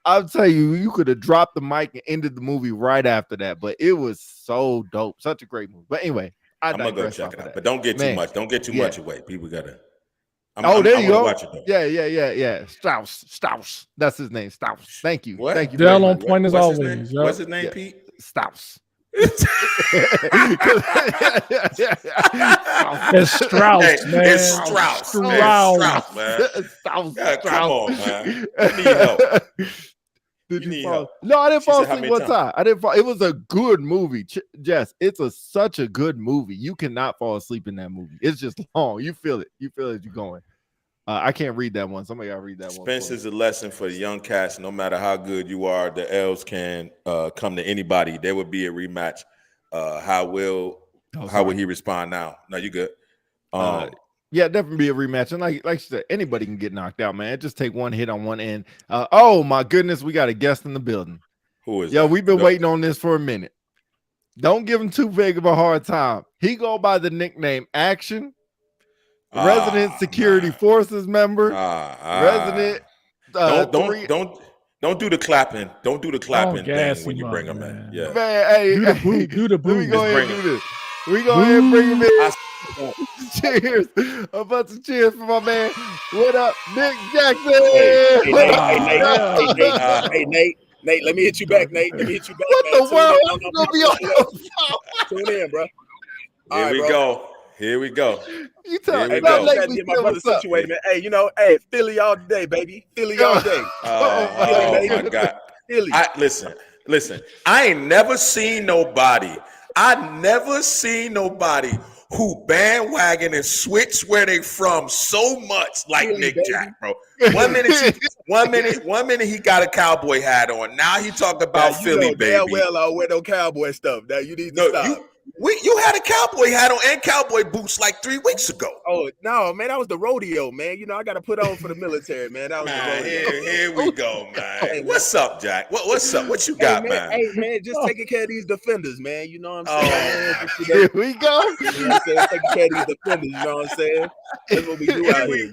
I'll tell you, you could have dropped the mic and ended the movie right after that. But it was so dope. Such a great movie. But anyway, I'm going to go check it out. But don't get too much. Don't get too much away. People got to. There you go. Watch it, yeah. Strauss. That's his name. Strauss. Thank you. What? Thank you. Dell on point as always. What's his name, Pete? Strauss. It's Strauss, man. It's Strauss. Strauss, man. Come on, man. I need help. Did you fall? No, I didn't fall asleep one time. I didn't fall. It was a good movie, Jess. It's such a good movie. You cannot fall asleep in that movie. It's just long. You feel it. You feel it as you're going. I can't read that one. Somebody gotta read that one. Spence is a lesson for the young cats. No matter how good you are, the L's can come to anybody. There would be a rematch. How will he respond now? No, you good. Yeah, definitely be a rematch. And like you said, anybody can get knocked out, man. Just take one hit on one end. Oh my goodness, we got a guest in the building. Who is? Yo, we've been waiting on this for a minute. Don't give him too big of a hard time. He go by the nickname Action. Resident Security Forces member. Resident. Don't do the clapping. Don't do the clapping thing when you bring him in. Yeah. Man, hey, do the boo. Let me go ahead and do this. We go ahead and bring him in. Cheers. A bunch of cheers for my man. What up, Nick Jackson? Hey, Nate, let me hit you back, Nate. Let me hit you back. What the world? I'm gonna be on. Tune in, bro. Here we go. You tell me. Hey, man, you gotta get my brother situated, man. Hey, Philly all day, baby. Philly all day. Oh my God. Philly. Listen. I ain't never seen nobody who bandwagon and switch where they from so much, like Philly, Nick baby. Jack, bro. One minute he got a cowboy hat on. Now he talked about Now, you Philly, know damn baby. well I don't wear no cowboy stuff. Now you need to No, stop. you had a cowboy hat on and cowboy boots like 3 weeks ago. Oh no, man, that was the rodeo, man. You know I got to put on for the military, man. That was the rodeo. Here we go, man. Hey, what's up, Jack? What's up? What you got, man? Hey, man, just taking care of these defenders, man. You know what I'm saying? Here we go. You know what I'm saying? Taking care of these defenders. You know what I'm saying? That's what we do out here.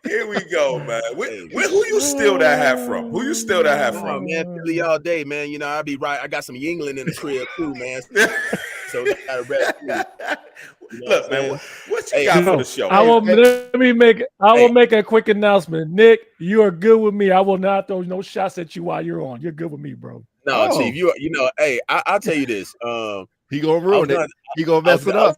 Here we go, man. Who you steal that hat from? Who you steal that hat from? Oh, man, Philly all day, man. You know I be right. I got some Yingling in the crib too, man. So I rep too. You know Look, man, what you got for the show? I will make a quick announcement. Nick, you are good with me. I will not throw no shots at you while you're on. You're good with me, bro. No, Chief, you know, hey, I'll tell you this. He gonna ruin it. He gonna mess it up.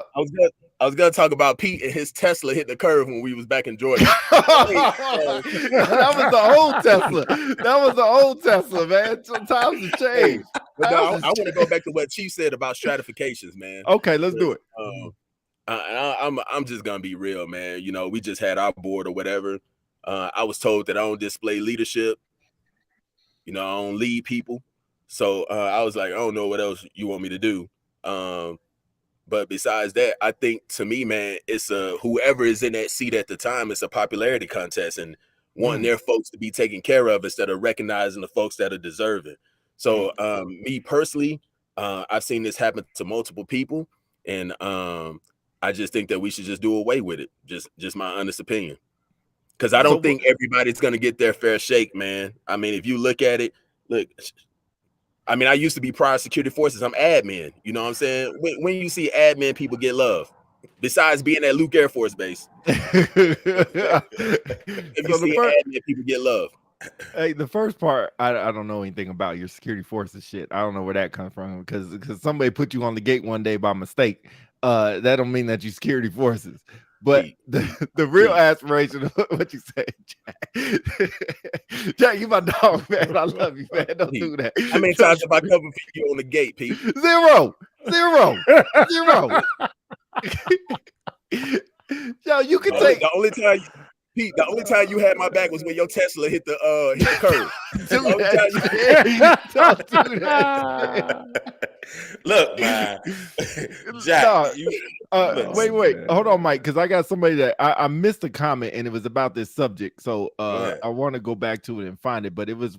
I was gonna talk about Pete and his Tesla hit the curve when we was back in Georgia. That was the old Tesla. That was the old Tesla, man. Times have changed. But no, I want to go back to what Chief said about stratifications, man. Okay, let's do it. I'm just gonna be real, man. You know, we just had our board or whatever. I was told that I don't display leadership. You know, I don't lead people. So I was like, I don't know what else you want me to do. But besides that, I think to me, man, it's whoever is in that seat at the time, it's a popularity contest and wanting their folks to be taken care of instead of recognizing the folks that are deserving. So me personally, I've seen this happen to multiple people, and I just think that we should just do away with it. Just my honest opinion. Because I don't think everybody's gonna get their fair shake, man. I mean, if you look at it, I mean, I used to be prior security forces. I'm admin. You know what I'm saying? When you see admin people get love, besides being at Luke Air Force Base, if you see admin people get love. Hey, the first part, I don't know anything about your security forces shit. I don't know where that comes from because somebody put you on the gate one day by mistake. That don't mean that you security forces. But the real aspiration of what you say, Jack. Jack, you my dog, man. I love you, man. Don't do that. How many times have I covered for you on the gate, Pete? Zero. Yo, you can take the only time, Pete. The only time you had my back was when your Tesla hit the curve. Don't do that. Look, man. Jack, wait. Hold on, Mike, because I got somebody that I missed a comment and it was about this subject. So I want to go back to it and find it. But it was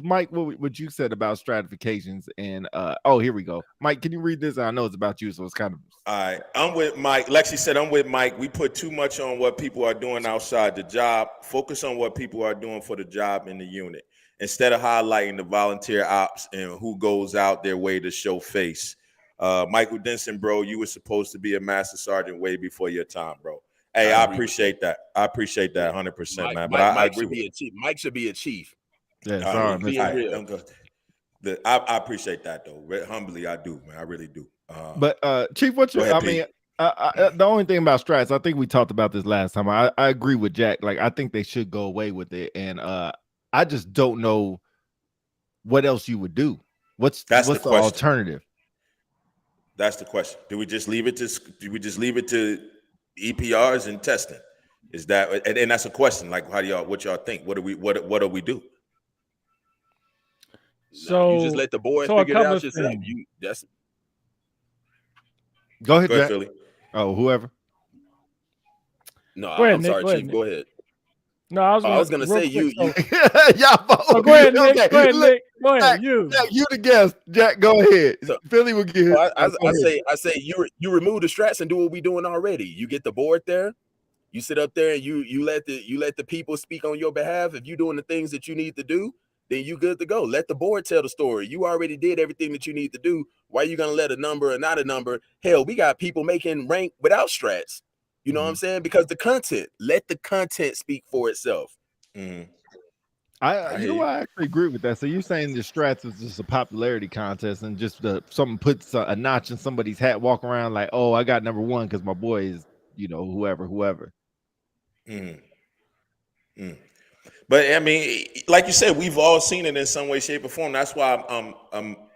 Mike, what you said about stratifications and here we go. Mike, can you read this? I know it's about you, so it's kind of all right. I'm with Mike. Lexi said I'm with Mike. We put too much on what people are doing outside the job. Focus on what people are doing for the job in the unit, instead of highlighting the volunteer ops and who goes out their way to show face. Michael Denson, bro, you were supposed to be a master sergeant way before your time, bro. Hey, I appreciate that. I appreciate that 100%, man. But I agree with you. Mike should be a chief. Yeah, I appreciate that, though. Humbly, I do, man. I really do. But Chief, the only thing about strats, I think we talked about this last time. I agree with Jack. Like, I think they should go away with it. And I just don't know what else you would do. What's the alternative? That's the question. Do we just leave it to EPRs and testing? Is that and that's a question? Like, what y'all think? What do we do? So you just let the board figure it out yourself. Go ahead, Jack. Philly. Oh, whoever. No, I'm sorry, Chief. Go ahead. No, I was gonna say you. Y'all both. Go ahead, Nick. Go ahead, Nick. Go ahead. Jack, you the guest. Jack, go ahead. So, Philly will get. I say you remove the strats and do what we doing already. You get the board there. You sit up there and you let the people speak on your behalf. If you're doing the things that you need to do, then you good to go. Let the board tell the story. You already did everything that you need to do. Why are you gonna let a number or not a number? Hell, we got people making rank without strats. You know what I'm saying? Because let the content speak for itself. I actually agree with that. So you're saying the strats is just a popularity contest and just someone puts a notch in somebody's hat, walk around like, oh, I got number one because my boy is, whoever. But I mean, like you said, we've all seen it in some way, shape, or form. That's why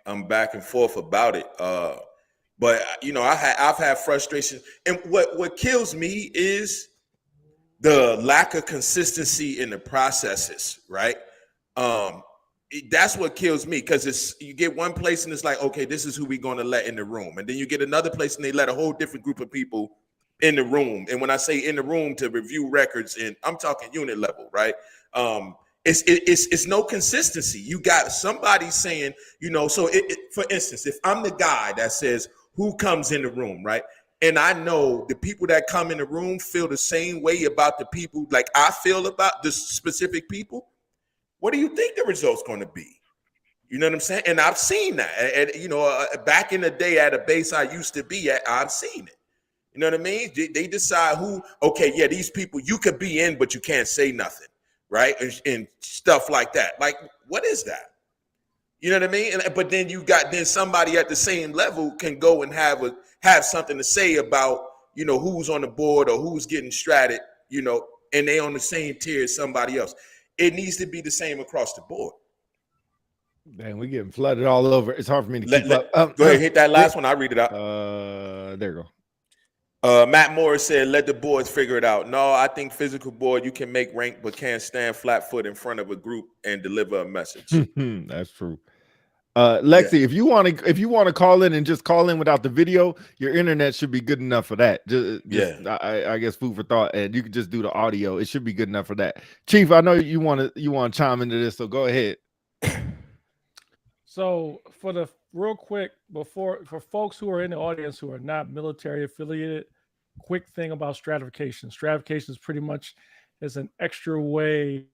I'm back and forth about it. But I've had frustration, and what kills me is the lack of consistency in the processes, right? That's what kills me, because you get one place and it's like, okay, this is who we're going to let in the room, and then you get another place and they let a whole different group of people in the room. And when I say in the room, to review records, and I'm talking unit level, right? It's no consistency. You got somebody saying, so for instance, if I'm the guy that says who comes in the room, right? And I know the people that come in the room feel the same way about the people like I feel about the specific people. What do you think the result's going to be? You know what I'm saying? And I've seen that. Back in the day at a base I used to be at, I've seen it. You know what I mean? They decide these people you could be in, but you can't say nothing, right? And stuff like that. Like, what is that? You know what I mean? But then somebody at the same level can go and have something to say about, who's on the board or who's getting stratted, and they on the same tier as somebody else. It needs to be the same across the board. Man, we're getting flooded all over. It's hard for me to keep up. Go ahead, hit that last one. I'll read it out. There you go. Matt Morris said, let the boards figure it out. No, I think physical board, you can make rank, but can't stand flat foot in front of a group and deliver a message. That's true. Lexi, if you want to call in and just call in without the video, your internet should be good enough for that. I guess food for thought, and you can just do the audio. It should be good enough for that. Chief, I know you want to chime into this, so go ahead. So for the real quick, for folks who are in the audience who are not military affiliated, quick thing about stratification. Stratification is pretty much an extra way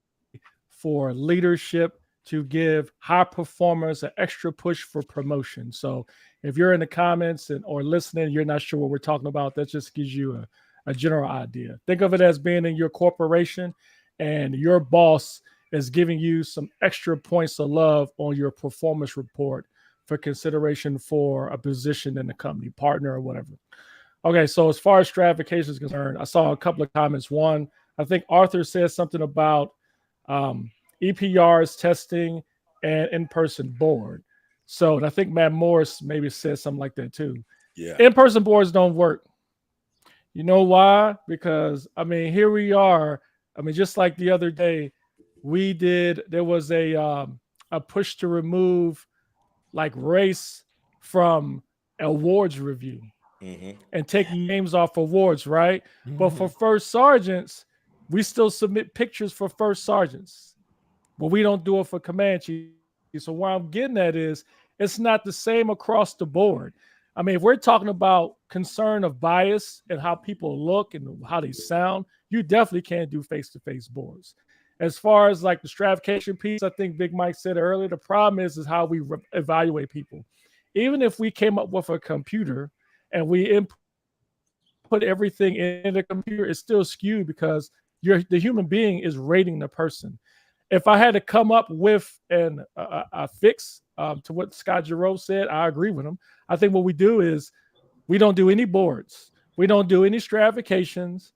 for leadership to give high performers an extra push for promotion. So if you're in the comments or listening, you're not sure what we're talking about, that just gives you a general idea. Think of it as being in your corporation and your boss is giving you some extra points of love on your performance report for consideration for a position in the company, partner or whatever. Okay, so as far as stratification is concerned, I saw a couple of comments. One, I think Arthur said something about EPRs, testing, and in-person board. So, and I think Matt Morris maybe said something like that too. Yeah. In-person boards don't work. You know why? Because, here we are. Just like the other day, there was a push to remove like race from awards review and take names off awards, right? But for first sergeants, we still submit pictures for first sergeants, but we don't do it for command chiefs. So what I'm getting at is it's not the same across the board. If we're talking about concern of bias and how people look and how they sound, you definitely can't do face-to-face boards. As far as like the stratification piece, I think Big Mike said earlier, the problem is how we evaluate people. Even if we came up with a computer and we input everything in the computer, it's still skewed because the human being is rating the person. If I had to come up with a fix to what Scott Giroux said, I agree with him. I think what we do is we don't do any boards. We don't do any stratifications,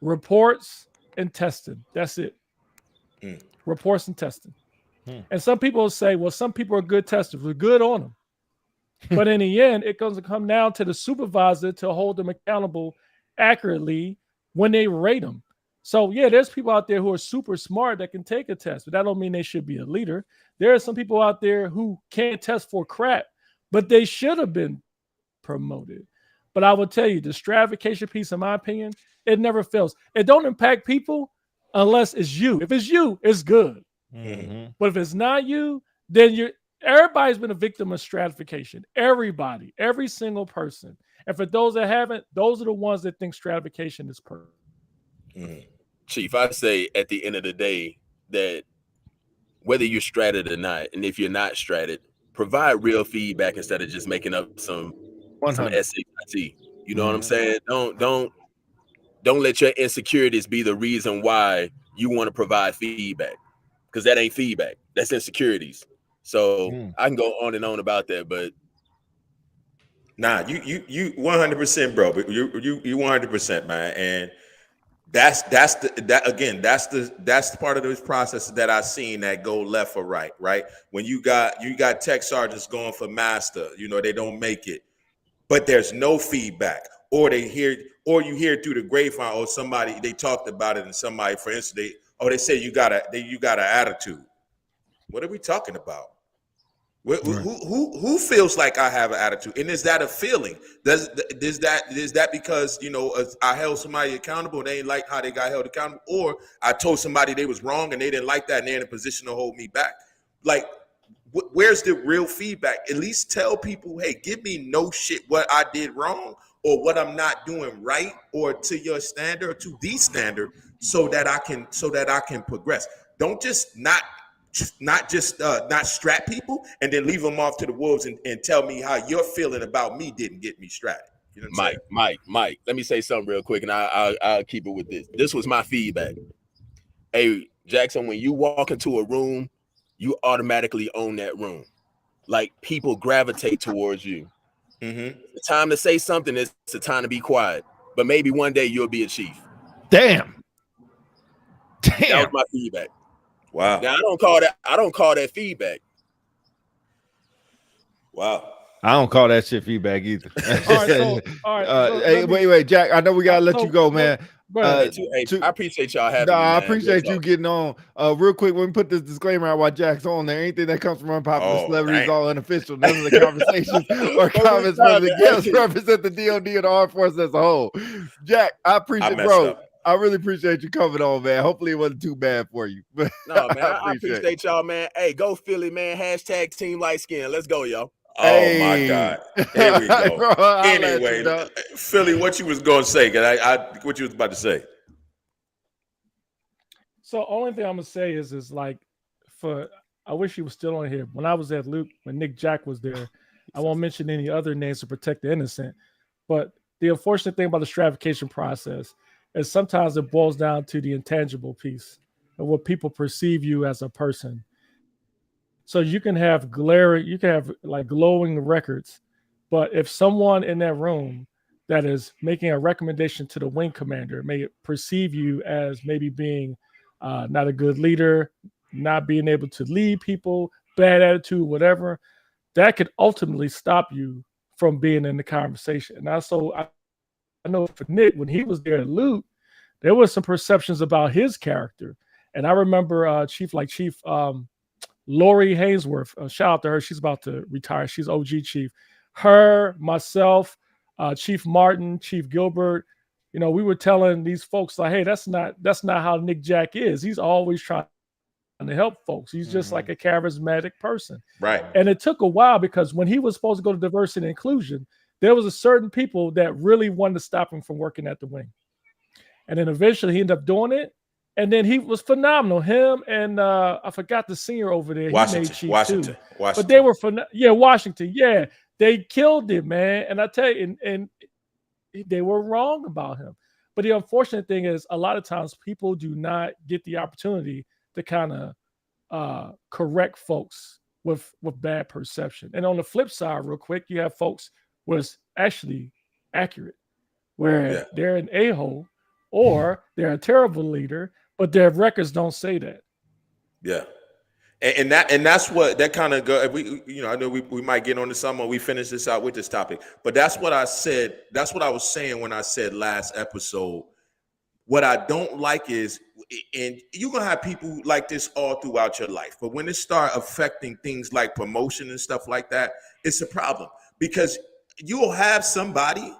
reports, and testing. That's it. Reports and testing. And some people will say, well, some people are good testers. We're good on them. But in the end, it comes to come down to the supervisor to hold them accountable accurately when they rate them. So, yeah, there's people out there who are super smart that can take a test, but that don't mean they should be a leader. There are some people out there who can't test for crap, but they should have been promoted. But I will tell you, the stratification piece, in my opinion, it never fails. It don't impact people unless it's you. If it's you, it's good. But if it's not you, then everybody's been a victim of stratification. Everybody, every single person. And for those that haven't, those are the ones that think stratification is perfect. Chief, I say at the end of the day that whether you're stratted or not, and if you're not stratted, provide real feedback instead of just making up some SAT. You know what I'm saying? Don't let your insecurities be the reason why you want to provide feedback, because that ain't feedback. That's insecurities. So I can go on and on about that, but nah, you 100%, bro. But you 100%, man. And that's the part of those processes that I've seen that go left or right. When you got tech sergeants going for master, they don't make it. but there's no feedback, or you hear it through the grapevine, or somebody, they talked about it, and somebody, for instance, they say you got an attitude. What are we talking about? Who feels like I have an attitude? And is that a feeling? Is that because, I held somebody accountable, they ain't like how they got held accountable, or I told somebody they was wrong and they didn't like that and they're in a position to hold me back? Like, where's the real feedback? At least tell people, hey, give me no shit what I did wrong or what I'm not doing right, or to your standard, or to the standard, so that I can progress. Don't just not strap people and then leave them off to the wolves and tell me how your feeling about me didn't get me strapped. You know what I'm saying? Mike, let me say something real quick, and I'll keep it with this. This was my feedback. Hey, Jackson, when you walk into a room, you automatically own that room. Like, people gravitate towards you. Mm-hmm. It's time to say something. It's the time to be quiet. But maybe one day you'll be a chief. Damn. That was my feedback. Wow. Now I don't call that feedback. Wow. I don't call that shit feedback either. All right. Hey, wait, Jack. I know we gotta let you go, man. I appreciate y'all having me. I Man. appreciate you getting on. Real quick, when we put this disclaimer out while Jack's on there, anything that comes from Unpopular Celebrities is all unofficial. None of the conversations or comments from the guests represent the DOD and the armed forces as a whole. Jack, I appreciate, bro. I really appreciate you coming on, man. Hopefully it wasn't too bad for you. No, man, I appreciate y'all, man. Hey, go Philly, man. # Team Light Skin. Let's go, y'all. Oh my God. Here we go. Bro, anyway, Philly, what you was gonna say? What you was about to say? So only thing I'm gonna say is like, I wish he was still on here. When I was at Luke, when Nick Jack was there, I won't mention any other names to protect the innocent. But the unfortunate thing about the stratification process is sometimes it boils down to the intangible piece of what people perceive you as a person. So you can have like glowing records, but if someone in that room that is making a recommendation to the wing commander may perceive you as maybe being not a good leader, not being able to lead people, bad attitude, whatever, that could ultimately stop you from being in the conversation. And I know for Nick, when he was there at Luke, there was some perceptions about his character. And I remember Chief Lori Hainsworth, shout out to her. She's about to retire. She's OG Chief. Her, myself, Chief Martin, Chief Gilbert, we were telling these folks like, hey, that's not how Nick Jack is. He's always trying to help folks. He's just like a charismatic person. Right. And it took a while because when he was supposed to go to diversity and inclusion, there was a certain people that really wanted to stop him from working at the wing. And then eventually he ended up doing it. And then he was phenomenal. Him and I forgot the senior over there. Washington. But they were Washington. Yeah, they killed him, man. And I tell you, and they were wrong about him. But the unfortunate thing is, a lot of times people do not get the opportunity to kind of correct folks with bad perception. And on the flip side, real quick, you have folks was actually accurate, where they're an a-hole or they're a terrible leader, but their records don't say that. Yeah. And that's what that kind of go. I know we might get on to something when we finish this out with this topic, but that's what I said. That's what I was saying when I said last episode. What I don't like is, and you're gonna have people like this all throughout your life, but when it start affecting things like promotion and stuff like that, it's a problem, because you'll have somebody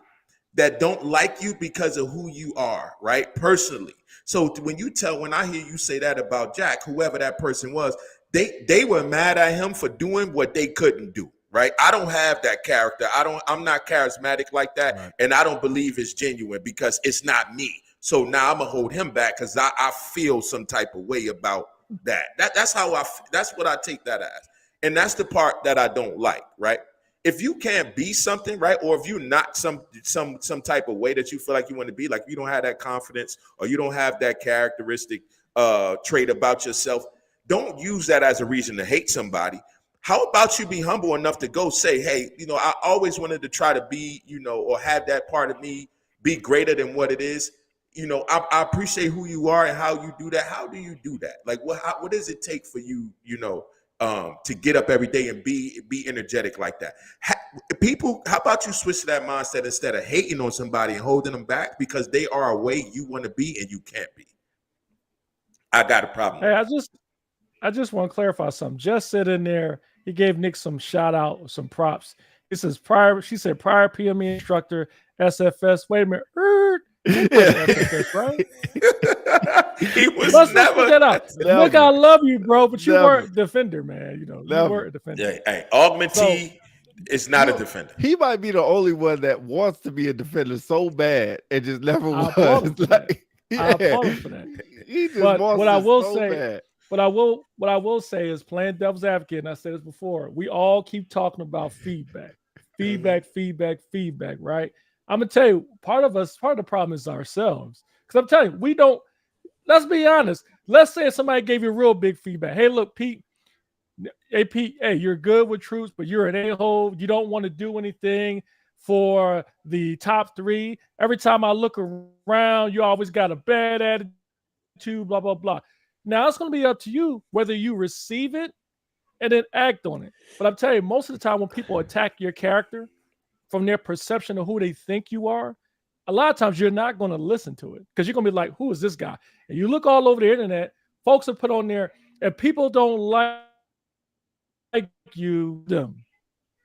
that don't like you because of who you are, right? Personally. So when I hear you say that about Jack, whoever that person was, they were mad at him for doing what they couldn't do, right? I don't have that character. I'm not charismatic like that. Right. And I don't believe it's genuine because it's not me. So now I'm gonna hold him back because I feel some type of way about that. That's what I take that as. And that's the part that I don't like, right? If you can't be something, right, or if you're not some type of way that you feel like you want to be, like you don't have that confidence or you don't have that characteristic trait about yourself, don't use that as a reason to hate somebody. How about you be humble enough to go say, hey, I always wanted to try to be, or have that part of me be greater than what it is. I appreciate who you are and how you do that. How do you do that? Like, what does it take for you, to get up every day and be energetic like that. People, how about you switch to that mindset instead of hating on somebody and holding them back because they are a way you want to be and you can't be. I got a problem. Hey, I just want to clarify something. Just said in there, he gave Nick some shout out, some props. He says she said prior PME instructor, SFS. Wait a minute. SFS, right? Let's never put that out. Nick, I love you, bro, but you weren't a defender, man. You weren't a defender. Yeah, hey, augmentee is not a defender. He might be the only one that wants to be a defender so bad and just never was. I apologize for that. He just but wants what I will so say, bad. what I will say is playing devil's advocate, and I said this before. We all keep talking about feedback, right? I'm gonna tell you, part of the problem is ourselves. Because I'm telling you, we don't. Let's be honest. Let's say somebody gave you real big feedback. Hey, look, Pete. Hey, Pete. Hey, you're good with troops, but you're an a-hole. You don't want to do anything for the top 3. Every time I look around, you always got a bad attitude. Blah blah blah. Now it's gonna be up to you whether you receive it and then act on it. But I'm telling you, most of the time when people attack your character from their perception of who they think you are, a lot of times you're not going to listen to it because you're going to be like, who is this guy? And you look all over the internet, folks have put on there, and people don't like you, them.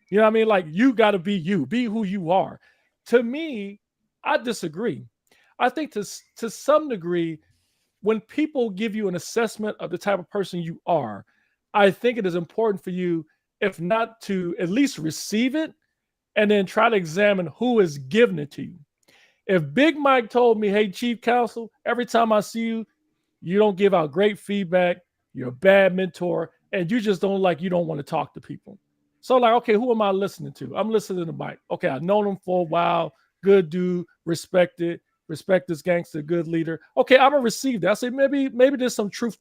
You know what I mean? Like, you got to be you, be who you are. To me, I disagree. I think to some degree, when people give you an assessment of the type of person you are, I think it is important for you, if not to at least receive it, and then try to examine who is giving it to you. If Big Mike told me, hey, Chief Counsel, every time I see you, you don't give out great feedback, you're a bad mentor, and you just don't want to talk to people. So like, okay, who am I listening to? I'm listening to Mike. Okay, I've known him for a while, good dude, respect this gangster, good leader. Okay, I'm gonna receive that. I say maybe there's some truth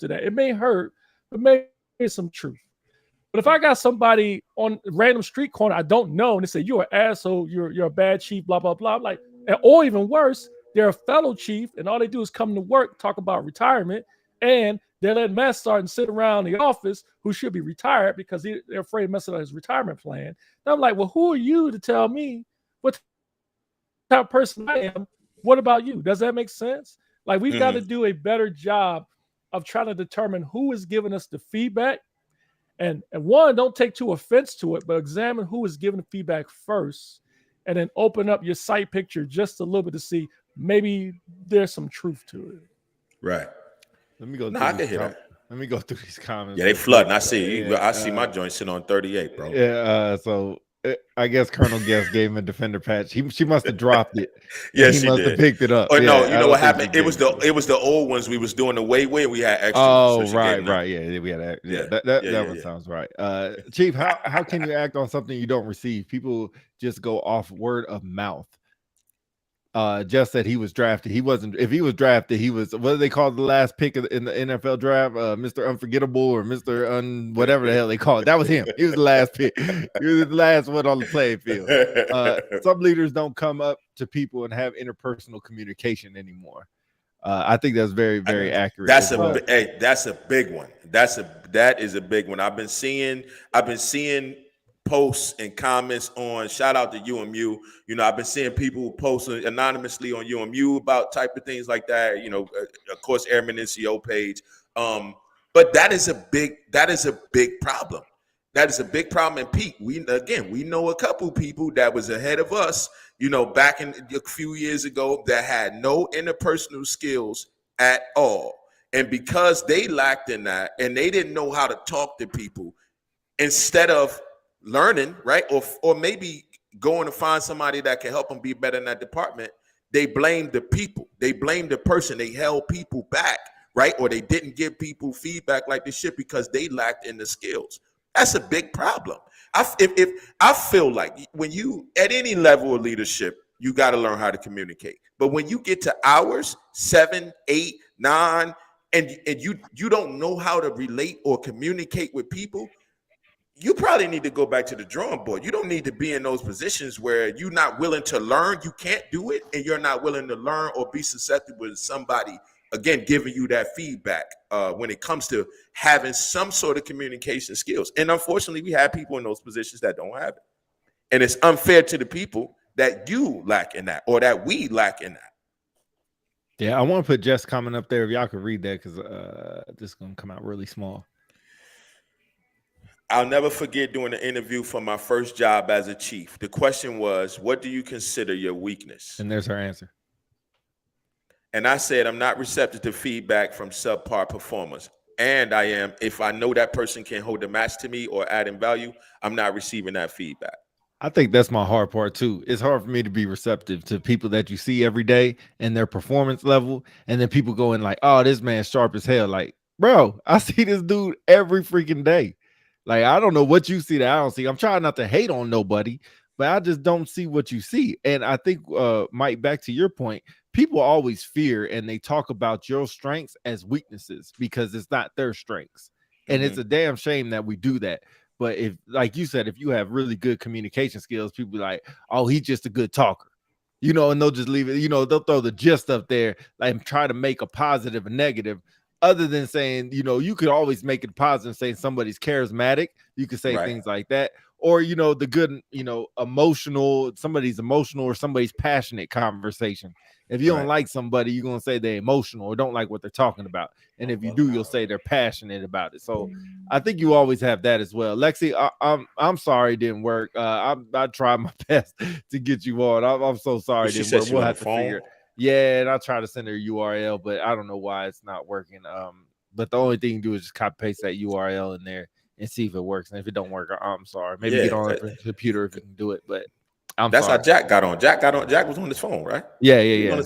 to that. It may hurt, but maybe there's some truth. But if I got somebody on a random street corner I don't know, and they say, you're an asshole, you're a bad chief, blah, blah, blah. I'm like, or even worse, they're a fellow chief, and all they do is come to work, talk about retirement, and they're letting Matt start and sit around the office who should be retired because they're afraid of messing up his retirement plan. And I'm like, well, who are you to tell me what type of person I am? What about you? Does that make sense? Like, we've got to do a better job of trying to determine who is giving us the feedback. And one, don't take too offense to it, but examine who is giving the feedback first, and then open up your sight picture just a little bit to see maybe there's some truth to it. Right. Let me go. I can hear that. Let me go through these comments. Yeah, they flooding. I see. I see my joint sitting on 38, bro. Yeah. So I guess Colonel Guest gave him a defender patch. She must have dropped it. Yeah, he must have picked it up. Oh no, you know what happened? It was the old ones we was doing the way we had extra. Oh, so right. Yeah, we had that. Yeah, that one sounds right. Chief, how can you act on something you don't receive? People just go off word of mouth. Just said he was drafted. He wasn't. If he was drafted, he was. What do they call the last pick in the NFL draft? Mr. Unforgettable or Mr. Whatever the hell they call it. That was him. He was the last pick. He was the last one on the playing field. Some leaders don't come up to people and have interpersonal communication anymore. I think that's very, very accurate. That's a big one. That is a big one. I've been seeing posts and comments on, shout out to UMU. You know, I've been seeing people posting anonymously on UMU about type of things like that. You know, of course, Airman NCO page. But that is a big problem. That is a big problem. And Pete, we know a couple people that was ahead of us, you know, back in a few years ago that had no interpersonal skills at all. And because they lacked in that and they didn't know how to talk to people, instead of learning, right, or maybe going to find somebody that can help them be better in that department, they blame the people. They blame the person. They held people back, right? Or they didn't give people feedback like they should because they lacked in the skills. That's a big problem. I feel like when you at any level of leadership, you got to learn how to communicate. But when you get to hours 7, 8, 9, and you don't know how to relate or communicate with people, you probably need to go back to the drawing board. You don't need to be in those positions where you're not willing to learn. You can't do it, and you're not willing to learn or be susceptible to somebody again, giving you that feedback when it comes to having some sort of communication skills. And unfortunately, we have people in those positions that don't have it. And it's unfair to the people that you lack in that, or that we lack in that. Yeah, I want to put Jess' comment up there if y'all could read that, because this is going to come out really small. I'll never forget doing an interview for my first job as a chief. The question was, what do you consider your weakness? And there's her answer. And I said, I'm not receptive to feedback from subpar performers. And I am, if I know that person can hold a match to me or add in value, I'm not receiving that feedback. I think that's my hard part too. It's hard for me to be receptive to people that you see every day and their performance level. And then people going like, oh, this man's sharp as hell. Like, bro, I see this dude every freaking day. Like, I don't know what you see that I don't see. I'm trying not to hate on nobody, but I just don't see what you see. And I think, Mike, back to your point, people always fear and they talk about your strengths as weaknesses because it's not their strengths. And it's a damn shame that we do that. But if, like you said, if you have really good communication skills, people be like, oh, he's just a good talker, you know, and they'll just leave it, you know, they'll throw the gist up there, like try to make a positive and negative, other than saying, you know, you could always make it positive, saying somebody's charismatic. You could say things like that. Or, you know, the good, you know, emotional, somebody's emotional or somebody's passionate conversation. If you don't like somebody, you're going to say they're emotional or don't like what they're talking about. And if you do, you'll say they're passionate about it. So I think you always have that as well. Lexi, I'm sorry it didn't work. I tried my best to get you on. I'm so sorry it didn't work. We'll have to figure. Yeah, and I try to send her a URL, but I don't know why it's not working. But the only thing you do is just copy paste that URL in there and see if it works. And if it don't work, I'm sorry. Maybe get on the computer if you can do it. But that's how Jack got on. Jack was on his phone, right? Yeah.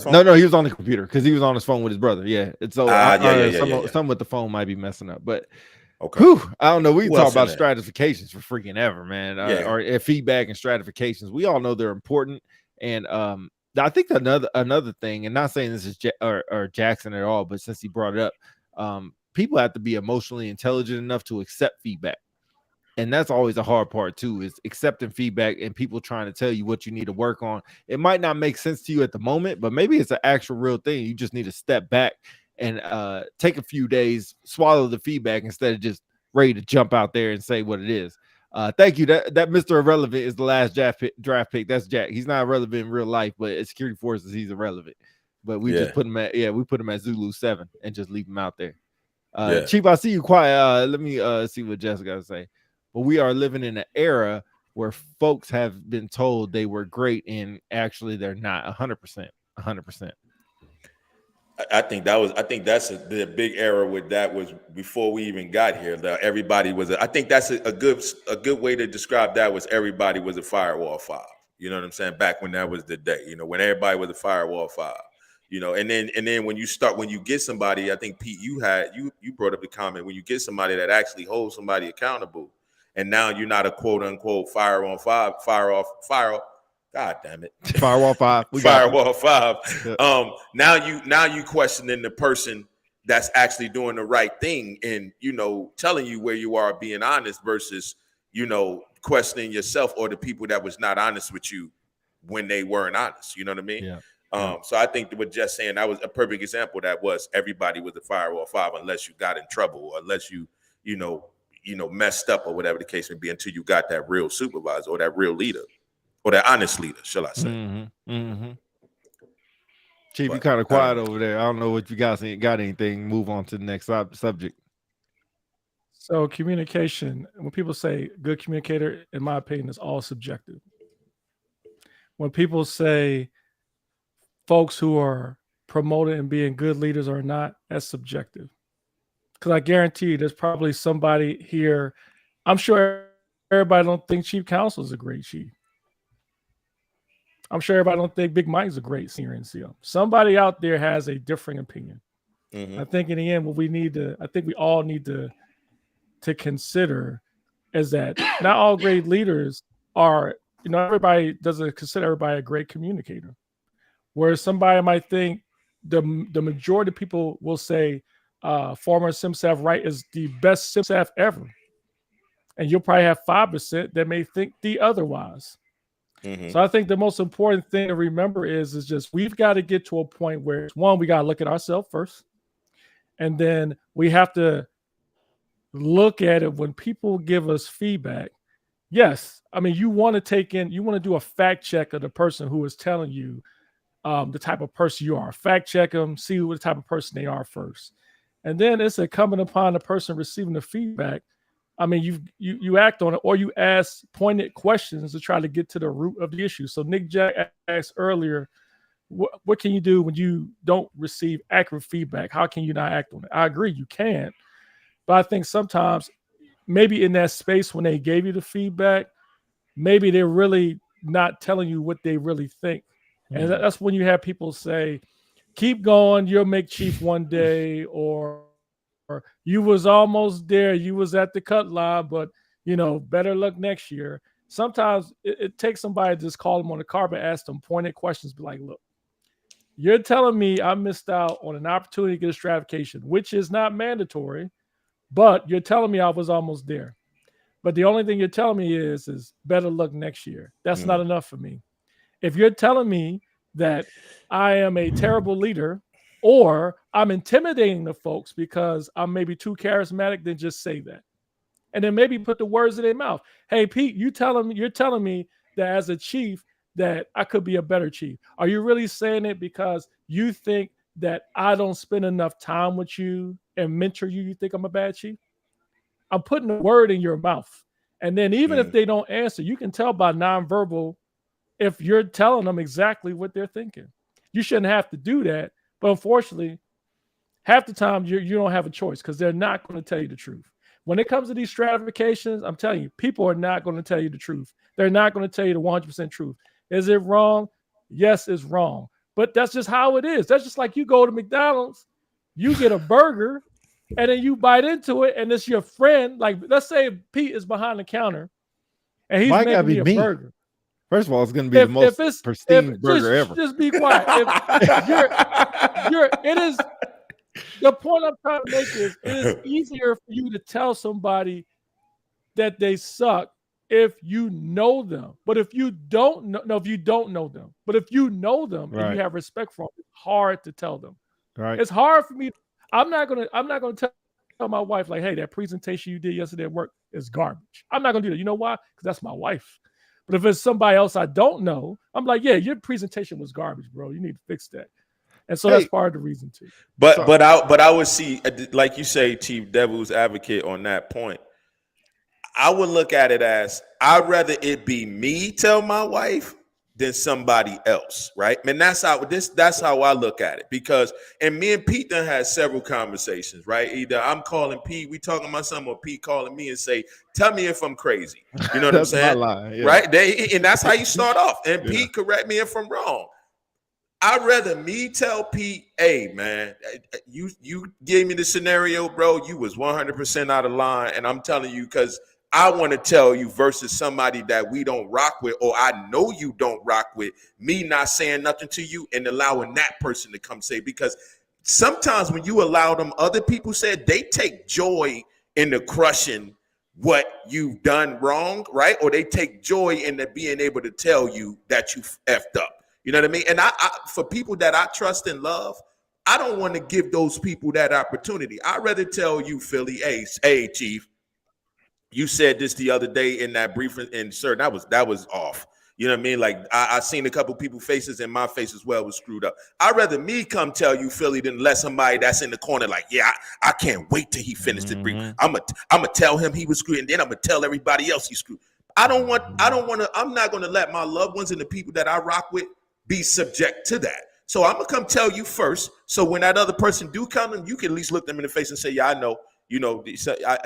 No, he was on the computer because he was on his phone with his brother. Yeah. And so some with the phone might be messing up, but I don't know. We talk about stratifications for freaking ever, man. Or feedback and stratifications. We all know they're important. And I think another thing, and not saying this is or Jackson at all, but since he brought it up, people have to be emotionally intelligent enough to accept feedback. And that's always a hard part too, is accepting feedback and people trying to tell you what you need to work on. It might not make sense to you at the moment, but maybe it's an actual real thing. You just need to step back and take a few days, swallow the feedback instead of just ready to jump out there and say what it is. Thank you. That Mr. Irrelevant is the last draft pick. That's Jack. He's not relevant in real life, but at security forces, he's irrelevant. But we just put him at we put him at Zulu 7 and just leave him out there. Chief, I see you quiet. Let me see what Jessica got to say. But we are living in an era where folks have been told they were great and actually they're not. 100%. I think that's the big error with that was before we even got here. That everybody was. I think that's a good way to describe that was everybody was a firewall 5. You know what I'm saying? Back when that was the day. You know, when everybody was a firewall 5. You know, and then when you get somebody, I think Pete, you brought up the comment when you get somebody that actually holds somebody accountable. And now you're not a quote unquote fire off. God damn it. Firewall 5. Firewall 5. Now you questioning the person that's actually doing the right thing and, you know, telling you where you are, being honest versus, you know, questioning yourself or the people that was not honest with you when they weren't honest. You know what I mean? Yeah. So I think what just saying that was a perfect example. That was everybody was a firewall 5 unless you got in trouble, or unless you messed up or whatever the case may be, until you got that real supervisor or that real leader or that honest leader, shall I say. Chief, you kind of quiet over there. I don't know what you guys got anything. Move on to the next subject. So communication, when people say good communicator, in my opinion, is all subjective. When people say folks who are promoted and being good leaders or not, that's subjective. Because I guarantee you there's probably somebody here. I'm sure everybody don't think Chief Counsel is a great chief. I'm sure everybody don't think Big Mike's a great senior NCO. Somebody out there has a different opinion. I think in the end, what we all need to consider is that not all great leaders are, everybody doesn't consider everybody a great communicator. Whereas somebody might think the majority of people will say, former SimSAF Wright is the best SimSAF ever. And you'll probably have 5% that may think the otherwise. So I think the most important thing to remember is just we've got to get to a point where, one, we got to look at ourselves first. And then we have to look at it when people give us feedback. Yes, I mean, you want to do a fact check of the person who is telling you the type of person you are. Fact check them, see what type of person they are first. And then it's incumbent upon the person receiving the feedback. I mean, you act on it, or you ask pointed questions to try to get to the root of the issue. So Nick Jack asked earlier, what can you do when you don't receive accurate feedback? How can you not act on it? I agree, you can. But I think sometimes maybe in that space when they gave you the feedback, maybe they're really not telling you what they really think. And that's when you have people say, keep going, you'll make chief one day, or you was almost there, you was at the cut line, but better luck next year. Sometimes it takes somebody to just call them on the carpet, ask them pointed questions, be like, look, you're telling me I missed out on an opportunity to get a stratification, which is not mandatory, but you're telling me I was almost there. But the only thing you're telling me is better luck next year. That's not enough for me. If you're telling me that I am a terrible leader, or I'm intimidating the folks because I'm maybe too charismatic, then just say that. And then maybe put the words in their mouth. Hey, Pete, you're telling me that as a chief that I could be a better chief. Are you really saying it because you think that I don't spend enough time with you and mentor you? You think I'm a bad chief? I'm putting a word in your mouth. And then even if they don't answer, you can tell by nonverbal if you're telling them exactly what they're thinking. You shouldn't have to do that. But unfortunately, half the time you don't have a choice because they're not going to tell you the truth. When it comes to these stratifications, I'm telling you, people are not going to tell you the truth. They're not going to tell you the 100% truth. Is it wrong? Yes, it's wrong. But that's just how it is. That's just like you go to McDonald's, you get a burger, and then you bite into it, and it's your friend. Like, let's say Pete is behind the counter, and he's making me a burger. First of all, it's going to be the most pristine burger ever. Just be quiet. It is. The point I'm trying to make is it is easier for you to tell somebody that they suck if you know them. But if you don't know, if you don't know them, but if you know them and you have respect for them, it's hard to tell them. Right. It's hard for me. I'm not gonna tell my wife, like, hey, that presentation you did yesterday at work is garbage. I'm not gonna do that. You know why? Because that's my wife. But if it's somebody else I don't know, I'm like, yeah, your presentation was garbage, bro. You need to fix that. And so that's part of the reason too. But I would see, like you say, Chief, devil's advocate on that point. I would look at it as I'd rather it be me tell my wife than somebody else, right? And that's how I look at it. Because me and Pete done had several conversations, right? Either I'm calling Pete, we talking about something, or Pete calling me and say, tell me if I'm crazy. You know what I'm saying? My line, yeah. Right? And that's how you start off. And Pete, correct me if I'm wrong. I'd rather me tell Pete, hey, man, you gave me the scenario, bro. You was 100% out of line. And I'm telling you because I want to tell you versus somebody that we don't rock with, or I know you don't rock with, me not saying nothing to you and allowing that person to come say, because sometimes when you allow them, other people said they take joy in the crushing what you've done wrong, right? Or they take joy in the being able to tell you that you effed up. You know what I mean? And I for people that I trust and love, I don't want to give those people that opportunity. I'd rather tell you, Philly, hey, Chief, you said this the other day in that briefing, and sir, that was off. You know what I mean? Like I seen a couple people faces, and my face as well was screwed up. I'd rather me come tell you, Philly, than let somebody that's in the corner like, yeah, I can't wait till he finished the brief. I'm gonna tell him he was screwed, and then I'm gonna tell everybody else he's screwed. I'm not gonna let my loved ones and the people that I rock with be subject to that. So I'm gonna come tell you first. So when that other person do come, you can at least look them in the face and say, yeah, I know. You know,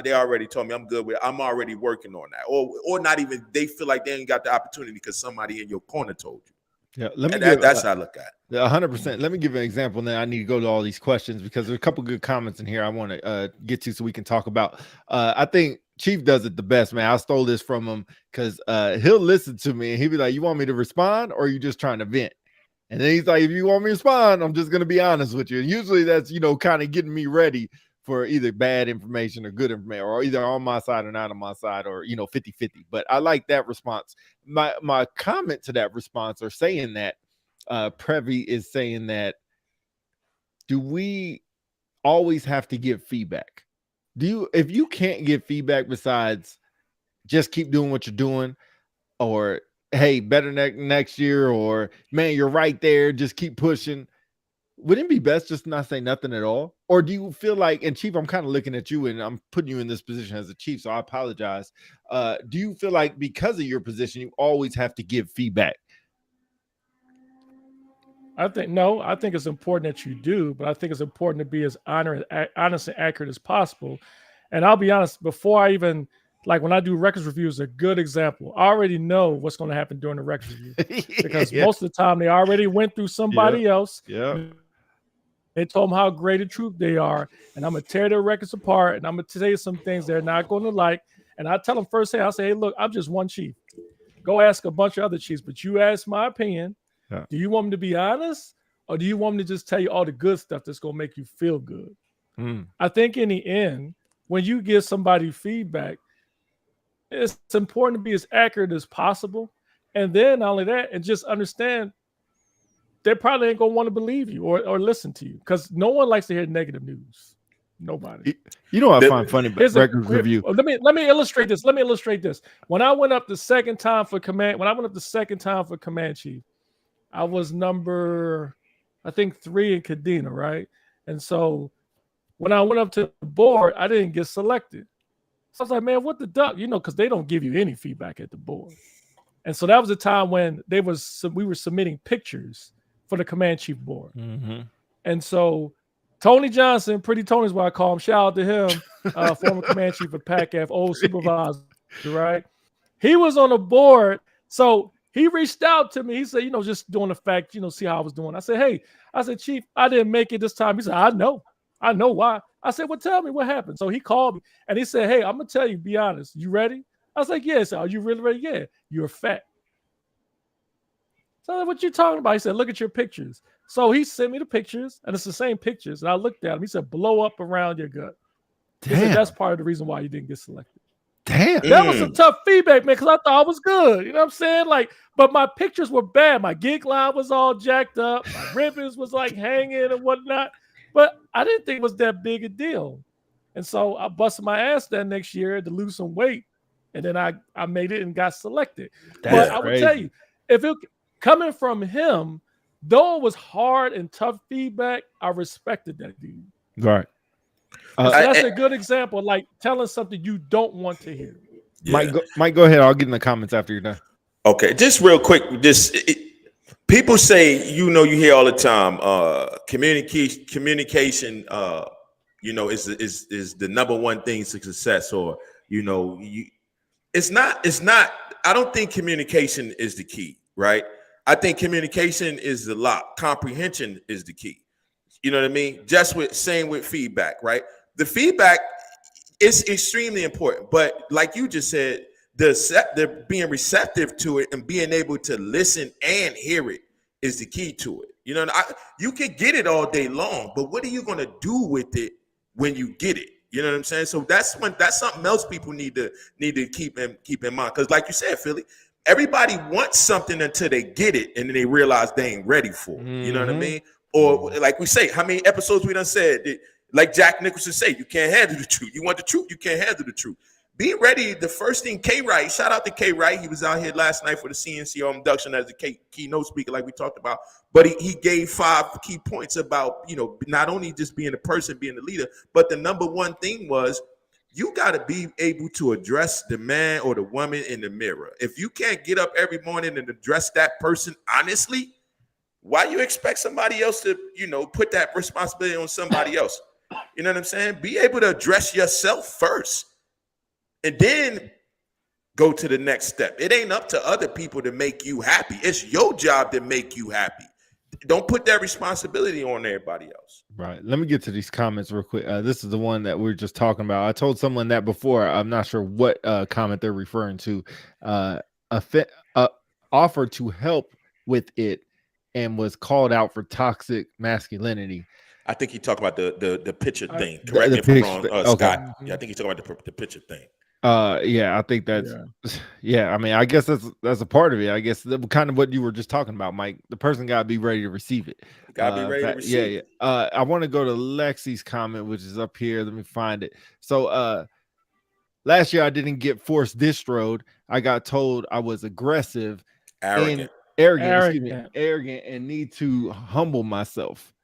they already told me I'm good with it. I'm already working on that. Or not even, they feel like they ain't got the opportunity because somebody in your corner told you. Yeah, that's how I look at it. 100%. Let me give an example. Now I need to go to all these questions because there's a couple good comments in here I want to get to so we can talk about. I think Chief does it the best, man. I stole this from him because he'll listen to me and he'll be like, you want me to respond or are you just trying to vent? And then he's like, if you want me to respond, I'm just going to be honest with you. And usually that's, kind of getting me ready for either bad information or good information, or either on my side or not on my side, or 50-50. But I like that response. My comment to that response, or saying that Prevy is saying that, do we always have to give feedback? If you can't give feedback besides just keep doing what you're doing, or hey, better next year, or man, you're right there, just keep pushing, wouldn't it be best just not say nothing at all? Or do you feel like, and Chief, I'm kind of looking at you and I'm putting you in this position as a Chief, so I apologize. Do you feel like because of your position, you always have to give feedback? I think it's important that you do, but I think it's important to be as honest and accurate as possible. And I'll be honest, before I even, like when I do records reviews, a good example, I already know what's going to happen during the records review because most of the time they already went through somebody else. Yeah. They told them how great and true they are, and I'm going to tear their records apart, and I'm going to tell you some things they're not going to like. And I tell them firsthand, I say, hey, look, I'm just one chief. Go ask a bunch of other chiefs, but you ask my opinion. Yeah. Do you want me to be honest, or do you want me to just tell you all the good stuff that's going to make you feel good? I think in the end, when you give somebody feedback, it's important to be as accurate as possible. And then not only that, and just understand they probably ain't going to want to believe you or listen to you because no one likes to hear negative news. Nobody. You know what I find funny about records review? Let me illustrate this. When I went up the second time for command chief, I was number, I think 3 in Kadena, right? And so when I went up to the board, I didn't get selected. So I was like, man, what the duck? Because they don't give you any feedback at the board. And so that was a time when we were submitting pictures for the command chief board. And so Tony Johnson, Pretty Tony's what I call him, shout out to him, former command chief of PACAF, old supervisor, right? He was on the board. So he reached out to me. He said, just doing the fact, see how I was doing. I said, hey, Chief, I didn't make it this time. He said, I know why. I said, well, tell me what happened. So he called me and he said, hey, I'm going to tell you, be honest. You ready? I was like, yes. Are you really ready? Yeah. You're fat. So I said, what you talking about? He said, look at your pictures. So he sent me the pictures and it's the same pictures. And I looked at him. He said, blow up around your gut. He said, that's part of the reason why you didn't get selected. Damn. That was some tough feedback, man, because I thought I was good. You know what I'm saying? But my pictures were bad. My gig line was all jacked up. My ribbons was hanging and whatnot. But I didn't think it was that big a deal. And so I busted my ass that next year to lose some weight. And then I made it and got selected. But I would tell you, if it coming from him, though it was hard and tough feedback, I respected that dude. Right. So that's a good example, like telling something you don't want to hear. Yeah. Mike, go ahead. I'll get in the comments after you're done. Okay, just real quick. People say, you hear all the time, communication, is the number one thing to success, or it's not. I don't think communication is the key, right? I think communication is the lock. Comprehension is the key. You know what I mean? Just with feedback, right? The feedback is extremely important, but like you just said, the being receptive to it and being able to listen and hear it is the key to it. You can get it all day long, but what are you going to do with it when you get it? You know what I'm saying? So that's something else people need to keep in mind. Because like you said, Philly, everybody wants something until they get it, and then they realize they ain't ready for it. You know what I mean? Or like we say, how many episodes we done said, like Jack Nicholson say, you can't handle the truth. You want the truth, you can't handle the truth. Be ready. The first thing, K. Wright, shout out to K. Wright. He was out here last night for the CNCO induction as the keynote speaker, like we talked about. But he gave 5 key points about, not only just being a person, being a leader, but the number one thing was you got to be able to address the man or the woman in the mirror. If you can't get up every morning and address that person honestly, why you expect somebody else to, put that responsibility on somebody else? You know what I'm saying? Be able to address yourself first and then go to the next step. It ain't up to other people to make you happy. It's your job to make you happy. Don't put that responsibility on everybody else. Right. Let me get to these comments real quick. This is the one that we were just talking about. I told someone that before. I'm not sure what comment they're referring to. Offered to help with it and was called out for toxic masculinity. I think he talked about the picture thing. Correct me if I'm wrong, Scott. Yeah, I think he's talking about the picture thing. Yeah, I think that's yeah. I mean, I guess that's a part of it. I guess kind of what you were just talking about, Mike. The person gotta be ready to receive it. Gotta be ready to receive it. I want to go to Lexi's comment, which is up here. Let me find it. So last year I didn't get forced distroed. I got told I was aggressive and arrogant and need to humble myself.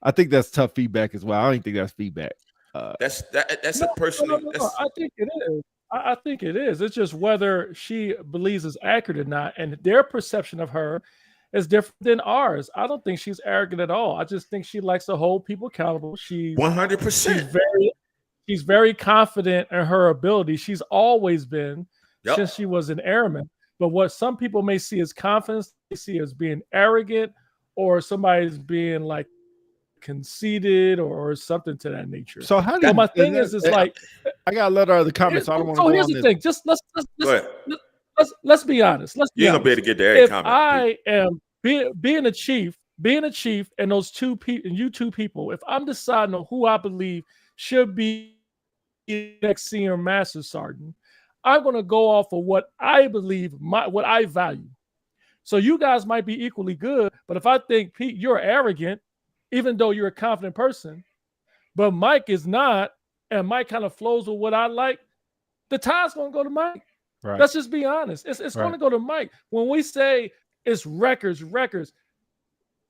I think that's tough feedback as well. I don't think that's feedback. That's a personal. No. I think it is. I think it is. It's just whether she believes it's accurate or not, and their perception of her is different than ours. I don't think she's arrogant at all. I just think she likes to hold people accountable. She's 100%. She's very confident in her ability. She's always been since she was an airman. But what some people may see as confidence, they see as being arrogant, or somebody's being like conceited or something to that nature. So how do my thing is like I gotta let her out of the comments. So I don't want to. So here's the thing. Just let's be honest. You ain't gonna be able to get there. If I am being a chief, and those two people, and you two people, if I'm deciding on who I believe should be next senior master sergeant, I'm gonna go off of what I believe, what I value. So you guys might be equally good, but if I think Pete, you're arrogant, even though you're a confident person, but Mike is not, and Mike kind of flows with what I like, the tie's going to go to Mike. Right. Let's just be honest. It's going to go to Mike. When we say it's records,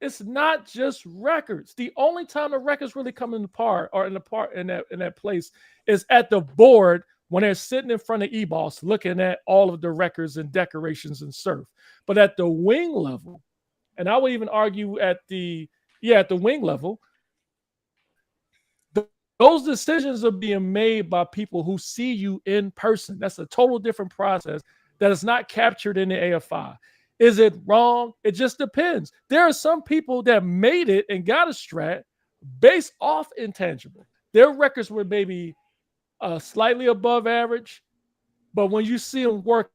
it's not just records. The only time the records really come in that place is at the board when they're sitting in front of E-Boss looking at all of the records and decorations and surf. But at the wing level, and I would even argue at the wing level, those decisions are being made by people who see you in person. That's a total different process that is not captured in the AFI. Is it wrong? It just depends. There are some people that made it and got a strat based off intangible. Their records were maybe slightly above average, but when you see them work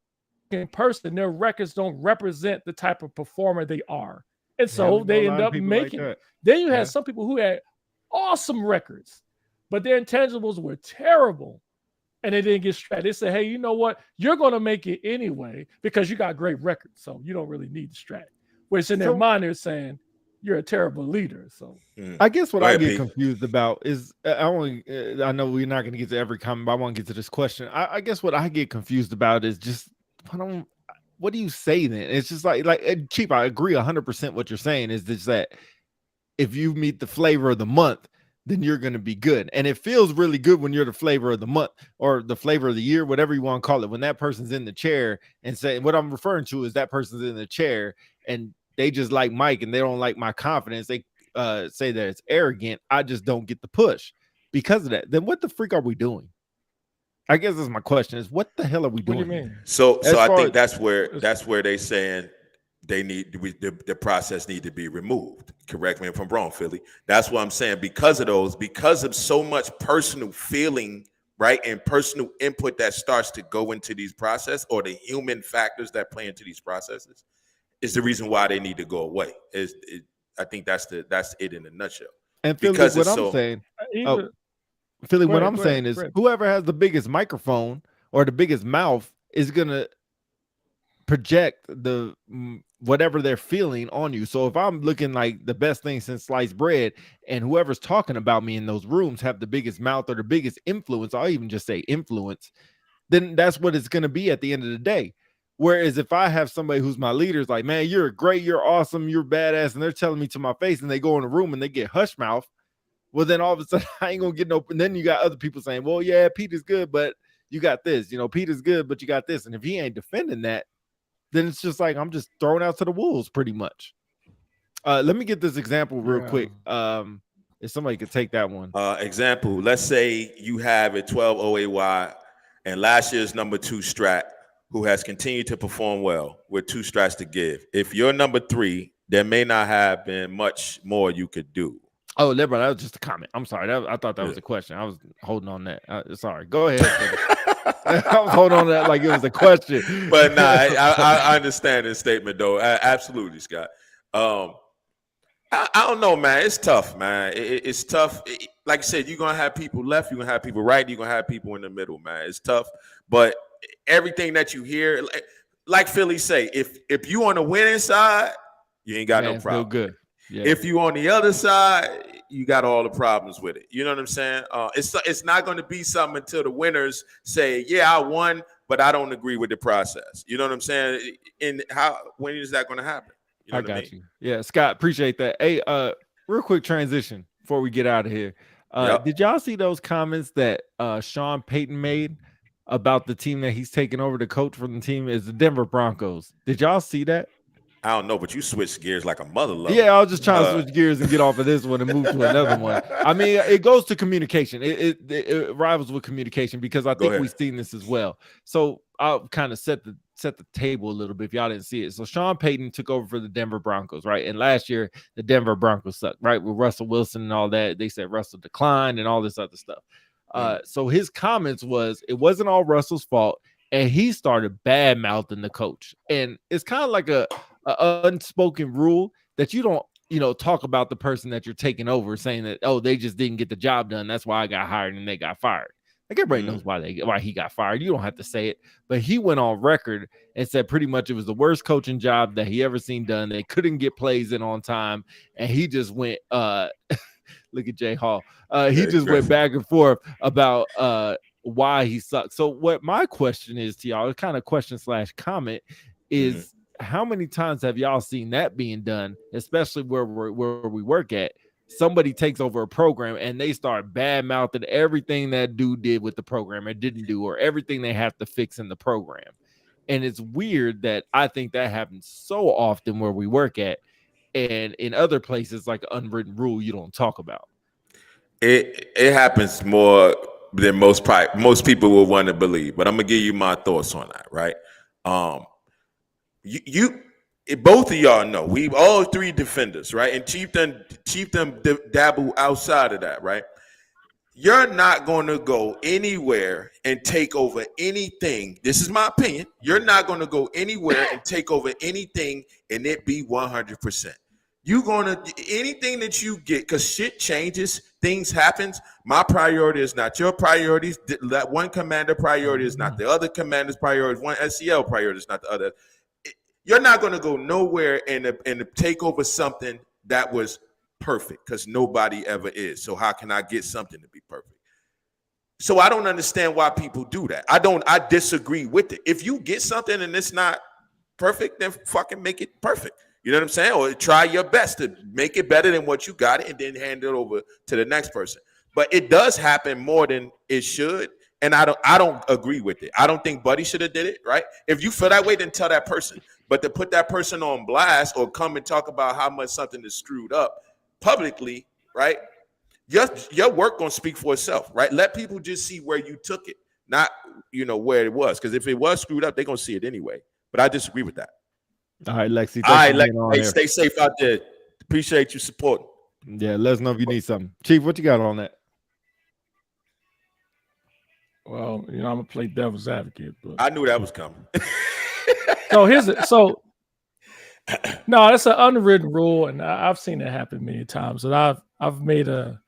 in person, their records don't represent the type of performer they are. And so they end up making it. Then you had some people who had awesome records, but their intangibles were terrible and they didn't get strat. They said, hey, you know what? You're going to make it anyway because you got great records. So you don't really need the strat. Which in their mind, they're saying you're a terrible leader. So I guess what I get confused about is I know we're not going to get to every comment, but I want to get to this question. I guess what I get confused about is just what do you say then? It's just like Chief, I agree 100% what you're saying is just that if you meet the flavor of the month, then you're going to be good. And it feels really good when you're the flavor of the month or the flavor of the year, whatever you want to call it. When that person's in the chair and say, what I'm referring to is that person's in the chair and they just like Mike and they don't like my confidence. They say that it's arrogant. I just don't get the push because of that. Then what the freak are we doing? I guess that's my question is what the hell are we doing? What do you mean? So I think that's where they saying the process need to be removed. Correct me if I'm wrong, Philly. That's what I'm saying. Because of so much personal feeling, right, and personal input that starts to go into these processes, or the human factors that play into these processes, is the reason why they need to go away. I think that's it in a nutshell. And Philly, what I'm saying, saying is whoever has the biggest microphone or the biggest mouth is gonna project the whatever they're feeling on you. So if I'm looking like the best thing since sliced bread and whoever's talking about me in those rooms have the biggest mouth or the biggest influence, I'll even just say influence, then that's what it's going to be at the end of the day. Whereas if I have somebody who's my leader is like, man, you're great, you're awesome, you're badass, and they're telling me to my face and they go in the room and they get hush mouth, well, then all of a sudden I ain't going to get no. And then you got other people saying, well, yeah, Pete is good, but you got this, Pete is good, but you got this. And if he ain't defending that, then it's just like I'm just thrown out to the wolves pretty much. Let me get this example real quick. If somebody could take that one. Example, let's say you have a 12 OAY and last year's number 2 strat who has continued to perform well with 2 strats to give. If you're number 3, there may not have been much more you could do. Oh, Lebron, that was just a comment. I'm sorry. I thought that was a question. I was holding on that. Sorry. Go ahead. I was holding on to that like it was a question. But nah, I understand this statement though. Absolutely, Scott. I don't know, man. It's tough, man. It's tough. like I said, you're gonna have people left, you're gonna have people right, you're gonna have people in the middle, man. It's tough, but everything that you hear, like Philly say, if you on the winning side, you ain't got no problem. Good. Yeah. If you on the other side, you got all the problems with it. You know what I'm saying? It's not going to be something until the winners say, "Yeah, I won, but I don't agree with the process." You know what I'm saying? And when is that going to happen? You know I got you. Yeah, Scott, appreciate that. Hey, real quick transition before we get out of here. Did y'all see those comments that Sean Payton made about the team that he's taking over? The coach from the team is the Denver Broncos. Did y'all see that? I don't know, but you switched gears like a mother lover. Yeah, I was just trying to switch gears and get off of this one and move to another one. I mean, it goes to communication. It rivals with communication because I think we've seen this as well. So I'll kind of set the table a little bit if y'all didn't see it. So Sean Payton took over for the Denver Broncos, right? And last year, the Denver Broncos sucked, right? With Russell Wilson and all that. They said Russell declined and all this other stuff. So his comments was, it wasn't all Russell's fault. And he started bad-mouthing the coach. And it's kind of like a unspoken rule that you don't, talk about the person that you're taking over, saying that, oh, they just didn't get the job done. That's why I got hired and they got fired. Like everybody knows why he got fired. You don't have to say it. But he went on record and said pretty much it was the worst coaching job that he ever seen done. They couldn't get plays in on time. And he just went, look at Jay Hall. He just went back and forth about why he sucks. So what my question is to y'all, kind of question / comment is, how many times have y'all seen that being done, especially where we work at? Somebody takes over a program and they start bad-mouthing everything that dude did with the program or didn't do, or everything they have to fix in the program. And it's weird that I think that happens so often where we work at, and in other places, like an unwritten rule you don't talk about. It happens more than most people will want to believe, but I'm gonna give you my thoughts on that, right? You both of y'all know we all three defenders, right? And Chief them dabble outside of that, right? You're not going to go anywhere and take over anything. This is my opinion. You're not going to go anywhere and take over anything and it be 100%. You're going to anything that you get, because shit changes, things happens. My priority is not your priorities. That one commander priority is not the other commander's priority. One SEL priority is not the other. You're not going to go nowhere and take over something that was perfect, because nobody ever is. So how can I get something to be perfect? So I don't understand why people do that. I disagree with it. If you get something and it's not perfect, then fucking make it perfect. You know what I'm saying? Or try your best to make it better than what you got and then hand it over to the next person. But it does happen more than it should. And I don't agree with it. I don't think Buddy should have did it, right? If you feel that way, then tell that person. But to put that person on blast or come and talk about how much something is screwed up publicly, right? Your work gonna speak for itself, right? Let people just see where you took it, not where it was. Because if it was screwed up, they're gonna see it anyway. But I disagree with that. All right, Lexi. All right, Lexi, stay safe out there. Appreciate you supporting. Yeah, let us know if you need something. Chief, what you got on that? Well, I'm gonna play devil's advocate, but I knew that was coming. So no, it's an unwritten rule, and I've seen it happen many times. And I've made a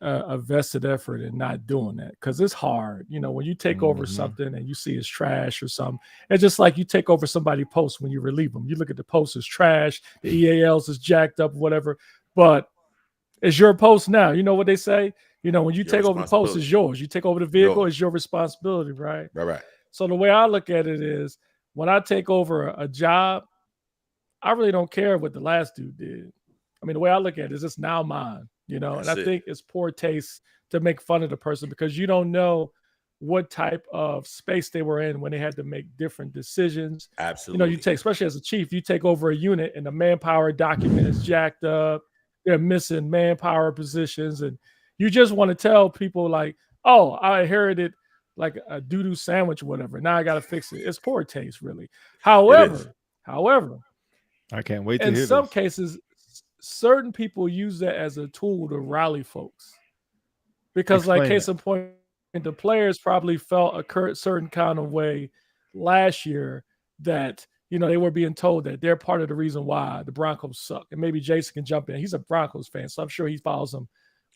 vested effort in not doing that, because it's hard. When you take over something and you see it's trash or something, it's just like you take over somebody's post when you relieve them. You look at the post as trash, the EALs is jacked up, whatever, but it's your post now. You know what they say? When you take over the post, it's yours. You take over the vehicle, it's your responsibility, right? Right. So the way I look at it is, when I take over a job, I really don't care what the last dude did. I mean, the way I look at it is it's now mine, and I think it's poor taste to make fun of the person, because you don't know what type of space they were in when they had to make different decisions. Absolutely. You take, especially as a chief, you take over a unit and the manpower document is jacked up. They're missing manpower positions. And you just want to tell people like, oh, I inherited like a doo-doo sandwich or whatever. Now I got to fix it. It's poor taste, really. However, I can't wait to hear in this. some cases, certain people use that as a tool to rally folks. Because Explain like case in point, the players probably felt a certain kind of way last year that, they were being told that they're part of the reason why the Broncos suck. And maybe Jason can jump in. He's a Broncos fan, so I'm sure he follows them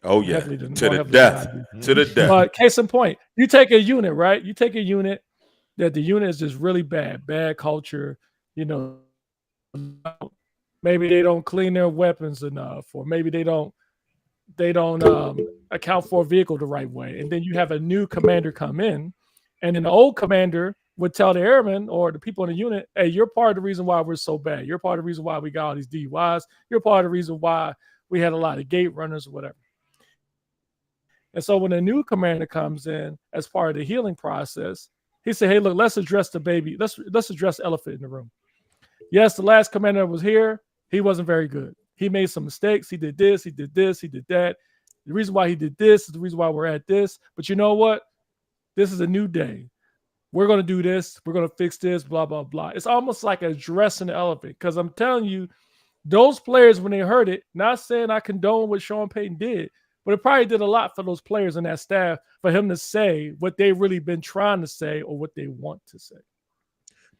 Oh yeah, Definitely to more the heavily than I death, do. to the death. But case in point, you take a unit, right? You take a unit that the unit is just really bad culture. You know, maybe they don't clean their weapons enough, or maybe they don't account for a vehicle the right way. And then you have a new commander come in, and then the old commander would tell the airmen or the people in the unit, hey, you're part of the reason why we're so bad. You're part of the reason why we got all these DUIs. You're part of the reason why we had a lot of gate runners or whatever. And so when a new commander comes in as part of the healing process, he said, hey, look, let's address the baby. Let's address the elephant in the room. Yes, the last commander was here. He wasn't very good. He made some mistakes. He did this, he did that. The reason why he did this is the reason why we're at this. But you know what? This is a new day. We're going to do this. We're going to fix this, blah, blah, blah. It's almost like addressing the elephant, because I'm telling you, those players, when they heard it, not saying I condone what Sean Payton did, but it probably did a lot for those players and that staff for him to say what they've really been trying to say or what they want to say.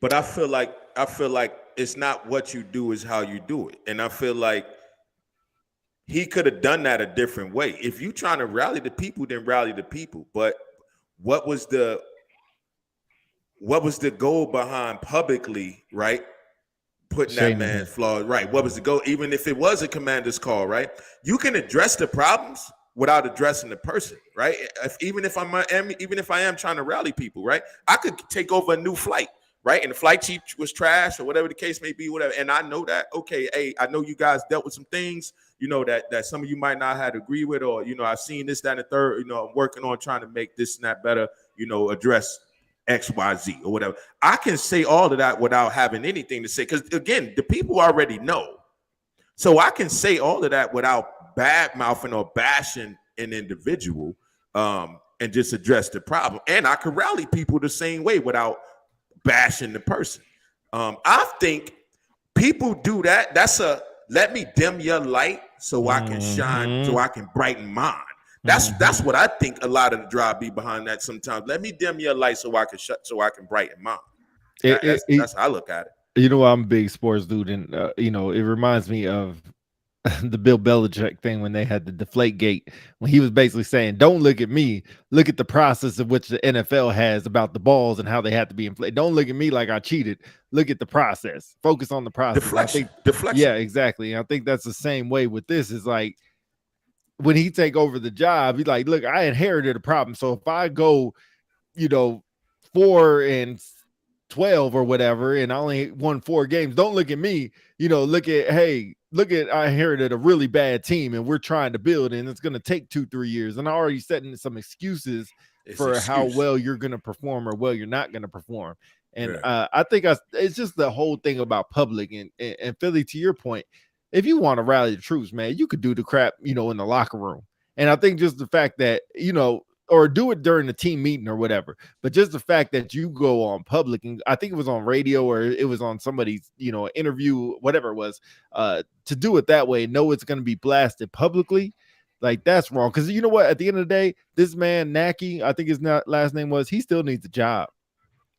But I feel like it's not what you do, is how you do it. And I feel like he could have done that a different way. If you're trying to rally the people, then rally the people. But what was the goal behind publicly, right? Putting that man's flaws, right? What was the goal? Even if it was a commander's call, right? You can address the problems without addressing the person, right? Even if I am trying to rally people, right? I could take over a new flight, right? And the flight chief was trash or whatever the case may be, whatever. And I know that, okay, hey, I know you guys dealt with some things, you know, that some of you might not have to agree with, or, you know, I've seen this, that, and the third, you know, I'm working on trying to make this and that better, you know, address XYZ or whatever. I can say all of that without having anything to say, because again, the people already know. So I can say all of that without bad mouthing or bashing an individual, and just address the problem. And I can rally people the same way without bashing the person. I think people do that. That's a let me dim your light so I can shine, so I can brighten mine. That's what I think a lot of the drive be behind that sometimes. Let me dim your light so I can brighten mine. That's how I look at it. You know, I'm a big sports dude, and you know, it reminds me of the Bill Belichick thing when they had the deflate gate, when he was basically saying, don't look at me, look at the process of which the NFL has about the balls and how they have to be inflated. Don't look at me like I cheated. Look at the process. Focus on the process. Deflection. Yeah, exactly. And I think that's the same way with this. Is like, when he take over the job, he's like, look, I inherited a problem. So if I go, you know, 4-12 or whatever, and I only won 4 games, don't look at me, you know, look at I inherited a really bad team and we're trying to build, and it's going to take 2-3 years. And I already setting some excuses for how well you're going to perform or well you're not going to perform. And I think it's just the whole thing about public and Philly, to your point, if you want to rally the troops, man, you could do the crap, you know, in the locker room. And I think just the fact that, you know, or do it during the team meeting or whatever, but just the fact that you go on public, and I think it was on radio or it was on somebody's, you know, interview, whatever it was, to do it that way, know it's going to be blasted publicly, like that's wrong. Because you know what, at the end of the day, this man Nacky, I think his last name was, he still needs a job.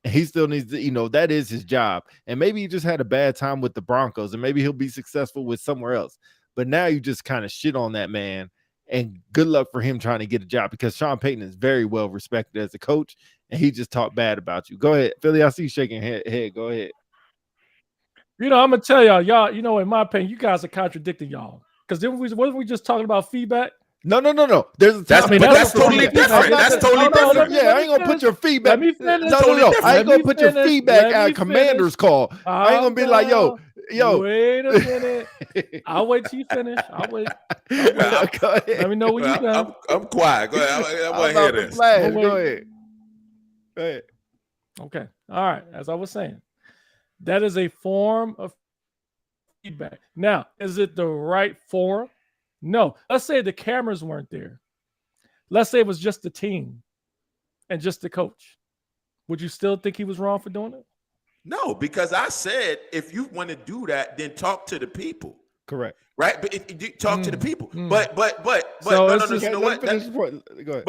He still needs to, you know, that is his job. And maybe he just had a bad time with the Broncos, and maybe he'll be successful with somewhere else. But now you just kind of shit on that man, and good luck for him trying to get a job, because Sean Payton is very well respected as a coach, and he just talked bad about you. Go ahead, Philly. I see you shaking head. Go ahead. You know, I'm gonna tell y'all, you know, in my opinion, you guys are contradicting y'all. Because wasn't we just talking about feedback? No. There's a that's totally different. That's totally different. Yeah, I ain't gonna put your feedback. Let me finish. No. I ain't gonna put your feedback at commander's call. I ain't gonna be like, yo. Wait a minute. I'll wait till you finish. I'll wait. Let me know when you're done. I'm quiet. Go ahead. I want to hear this. Go ahead. Okay. All right. As I was saying, that is a form of feedback. Now, is it the right forum? No. Let's say the cameras weren't there. Let's say it was just the team and just the coach. Would you still think he was wrong for doing it? No, because I said if you want to do that, then talk to the people. Correct. Right, but if you talk to the people. But so no, you know what? Go ahead.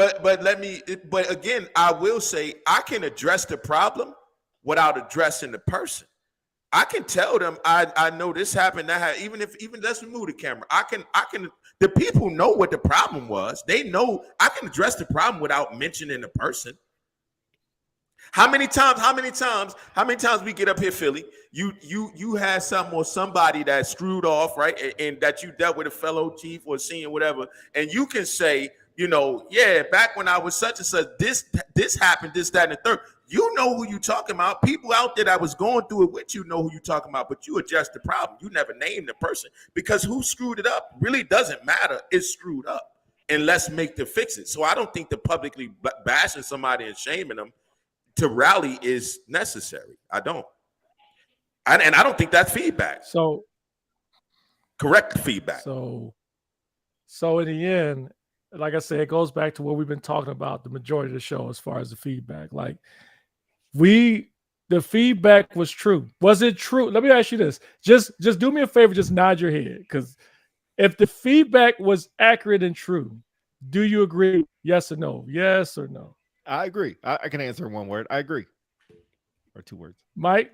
But again, I will say I can address the problem without addressing the person. I can tell them I know this happened. Even let's remove the camera. I can The people know what the problem was. They know I can address the problem without mentioning the person. How many times we get up here, Philly? You had some or somebody that screwed off, right? And that you dealt with a fellow chief or senior, whatever, and you can say, yeah, back when I was such and such, this happened, this, that, and the third. You know who you talking about. People out there that was going through it with you know who you talking about, but you address the problem. You never name the person because who screwed it up really doesn't matter. It's screwed up, and let's make the fix it. So I don't think the publicly bashing somebody and shaming them to rally is necessary. I don't. And I don't think that's feedback. So correct feedback. So in the end, like I said, it goes back to what we've been talking about the majority of the show as far as the feedback. Like the feedback was true. Was it true? Let me ask you this. Just do me a favor, just nod your head. Because if the feedback was accurate and true, do you agree? Yes or no? Yes or no? I agree. I can answer in one word. I agree. Or 2 words. Mike?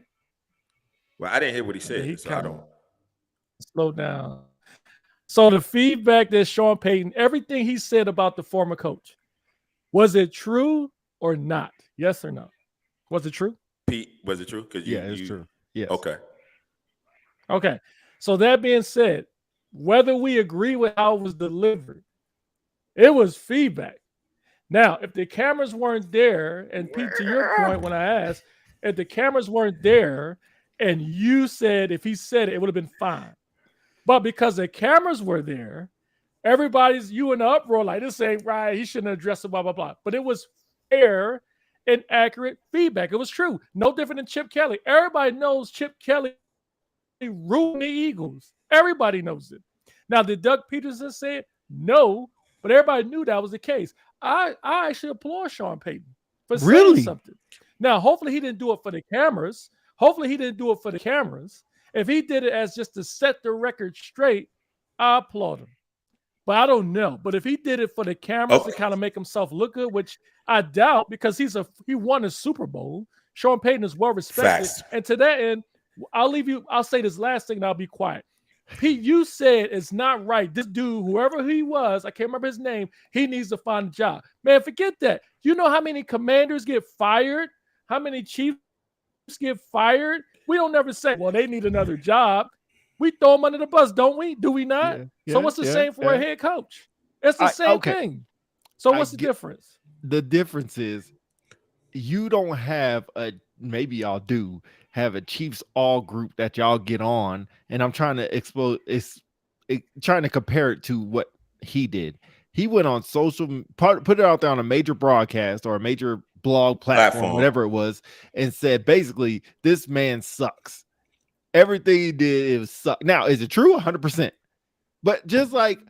Well, I didn't hear what he said, so I don't. Slow down. So the feedback that Sean Payton, everything he said about the former coach, was it true or not? Yes or no? Was it true? Pete, was it true? It's true. Yes. Okay. So that being said, whether we agree with how it was delivered, it was feedback. Now, if the cameras weren't there, and Pete, to your point, when I asked, if the cameras weren't there, and you said if he said it, it would have been fine. But because the cameras were there, everybody's you in the uproar like this ain't right. He shouldn't address it, blah, blah, blah. But it was fair and accurate feedback. It was true. No different than Chip Kelly. Everybody knows Chip Kelly ruined the Eagles. Everybody knows it. Now, did Doug Peterson say it? No, but everybody knew that was the case. I actually applaud Sean Payton for saying something. Now, hopefully he didn't do it for the cameras. If he did it as just to set the record straight, I applaud him. But I don't know. But if he did it for the cameras to kind of make himself look good, which I doubt because he won a Super Bowl. Sean Payton is well respected. Facts. And to that end, I'll say this last thing and I'll be quiet. Pete, you said it's not right. This dude, whoever he was, I can't remember his name, he needs to find a job. Man, forget that. You know how many commanders get fired? How many chiefs get fired? We don't never say, well, they need another job. We throw them under the bus, don't we? Do we not? So what's the same for a head coach? It's the same thing. So what's the difference? The difference is you don't have maybe y'all do have a Chiefs all group that y'all get on, and I'm trying to trying to compare it to what he did. He went on put it out there on a major broadcast or a major blog platform, whatever it was, and said basically this man sucks. Everything he did suck. Now, is it true? 100%. But just like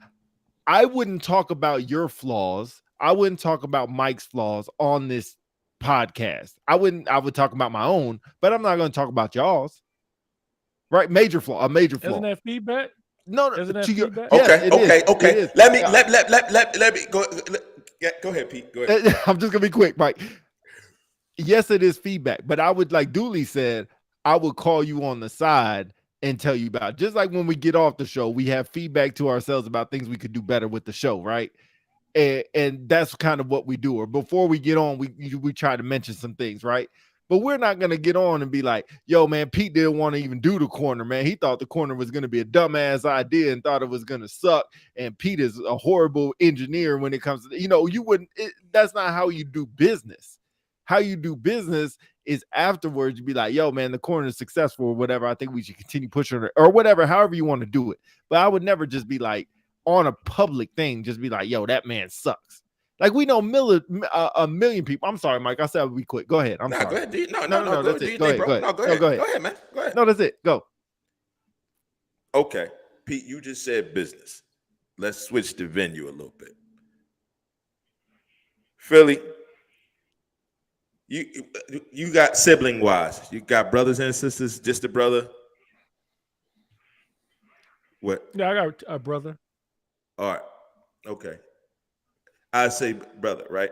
I wouldn't talk about your flaws, I wouldn't talk about Mike's flaws on this podcast. I would talk about my own, but I'm not going to talk about y'all's. Right? A major flaw. Isn't that feedback? No. Isn't that feedback? Okay. Let me go. Go ahead, Pete. Go ahead. I'm just gonna be quick, Mike. Yes, it is feedback, but I would, like Dooley said, I would call you on the side and tell you about it. Just like when we get off the show, we have feedback to ourselves about things we could do better with the show, right? And that's kind of what we do. Or before we get on, we try to mention some things, right? But we're not going to get on and be like, yo, man, Pete didn't want to even do the corner, man. He thought the corner was going to be a dumbass idea and thought it was going to suck. And Pete is a horrible engineer when it comes to, that's not how you do business. How you do business is afterwards, you be like, yo, man, the corner is successful or whatever. I think we should continue pushing it or whatever, however you want to do it. But I would never just be like on a public thing, just be like, yo, that man sucks. Like we know a million people. I'm sorry, Mike. I said I would be quick. Go ahead. I'm sorry. Go ahead, D. No, that's it. Go ahead. Go ahead. Go ahead, man. Go ahead. No, that's it. Go. Okay, Pete, you just said business. Let's switch the venue a little bit. Philly, you got sibling wise. You got brothers and sisters. Just a brother. What? Yeah, I got a brother. All right. Okay. I say brother, right?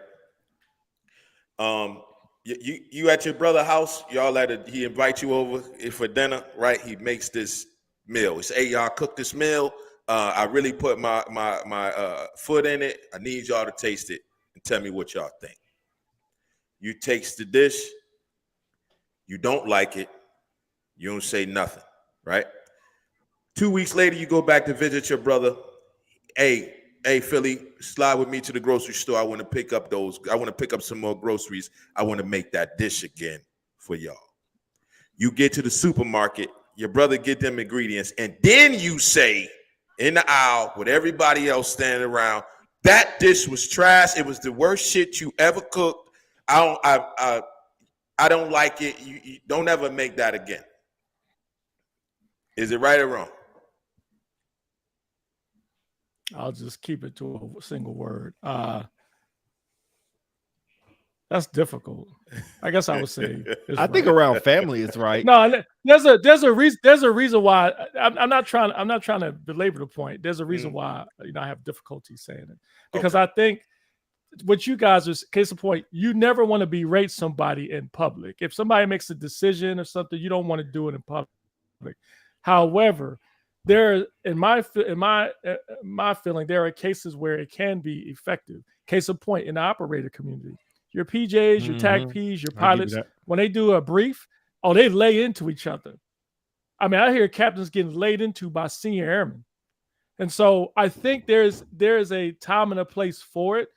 You at your brother's house, he invites you over for dinner, right? He makes this meal. He say, hey, y'all cook this meal. I really put my foot in it. I need y'all to taste it and tell me what y'all think. You taste the dish, you don't like it, you don't say nothing, right? 2 weeks later, you go back to visit your brother. Hey, Philly, slide with me to the grocery store. I want to pick up some more groceries. I want to make that dish again for y'all. You get to the supermarket, your brother get them ingredients, and then you say in the aisle with everybody else standing around, that dish was trash. It was the worst shit you ever cooked. I don't like it. You don't ever make that again. Is it right or wrong? I'll just keep it to a single word. That's difficult. I guess I would say. I think around family is right. No, there's a reason why I'm not trying to belabor the point. There's a reason why I have difficulty saying it, because I think what you guys are, case in point, you never want to berate somebody in public. If somebody makes a decision or something, you don't want to do it in public. However, there, in my feeling, there are cases where it can be effective. Case in point, in the operator community, your PJs, your TAC Ps, your pilots, when they do a brief, they lay into each other. I mean, I hear captains getting laid into by senior airmen, and so I think there's a time and a place for it.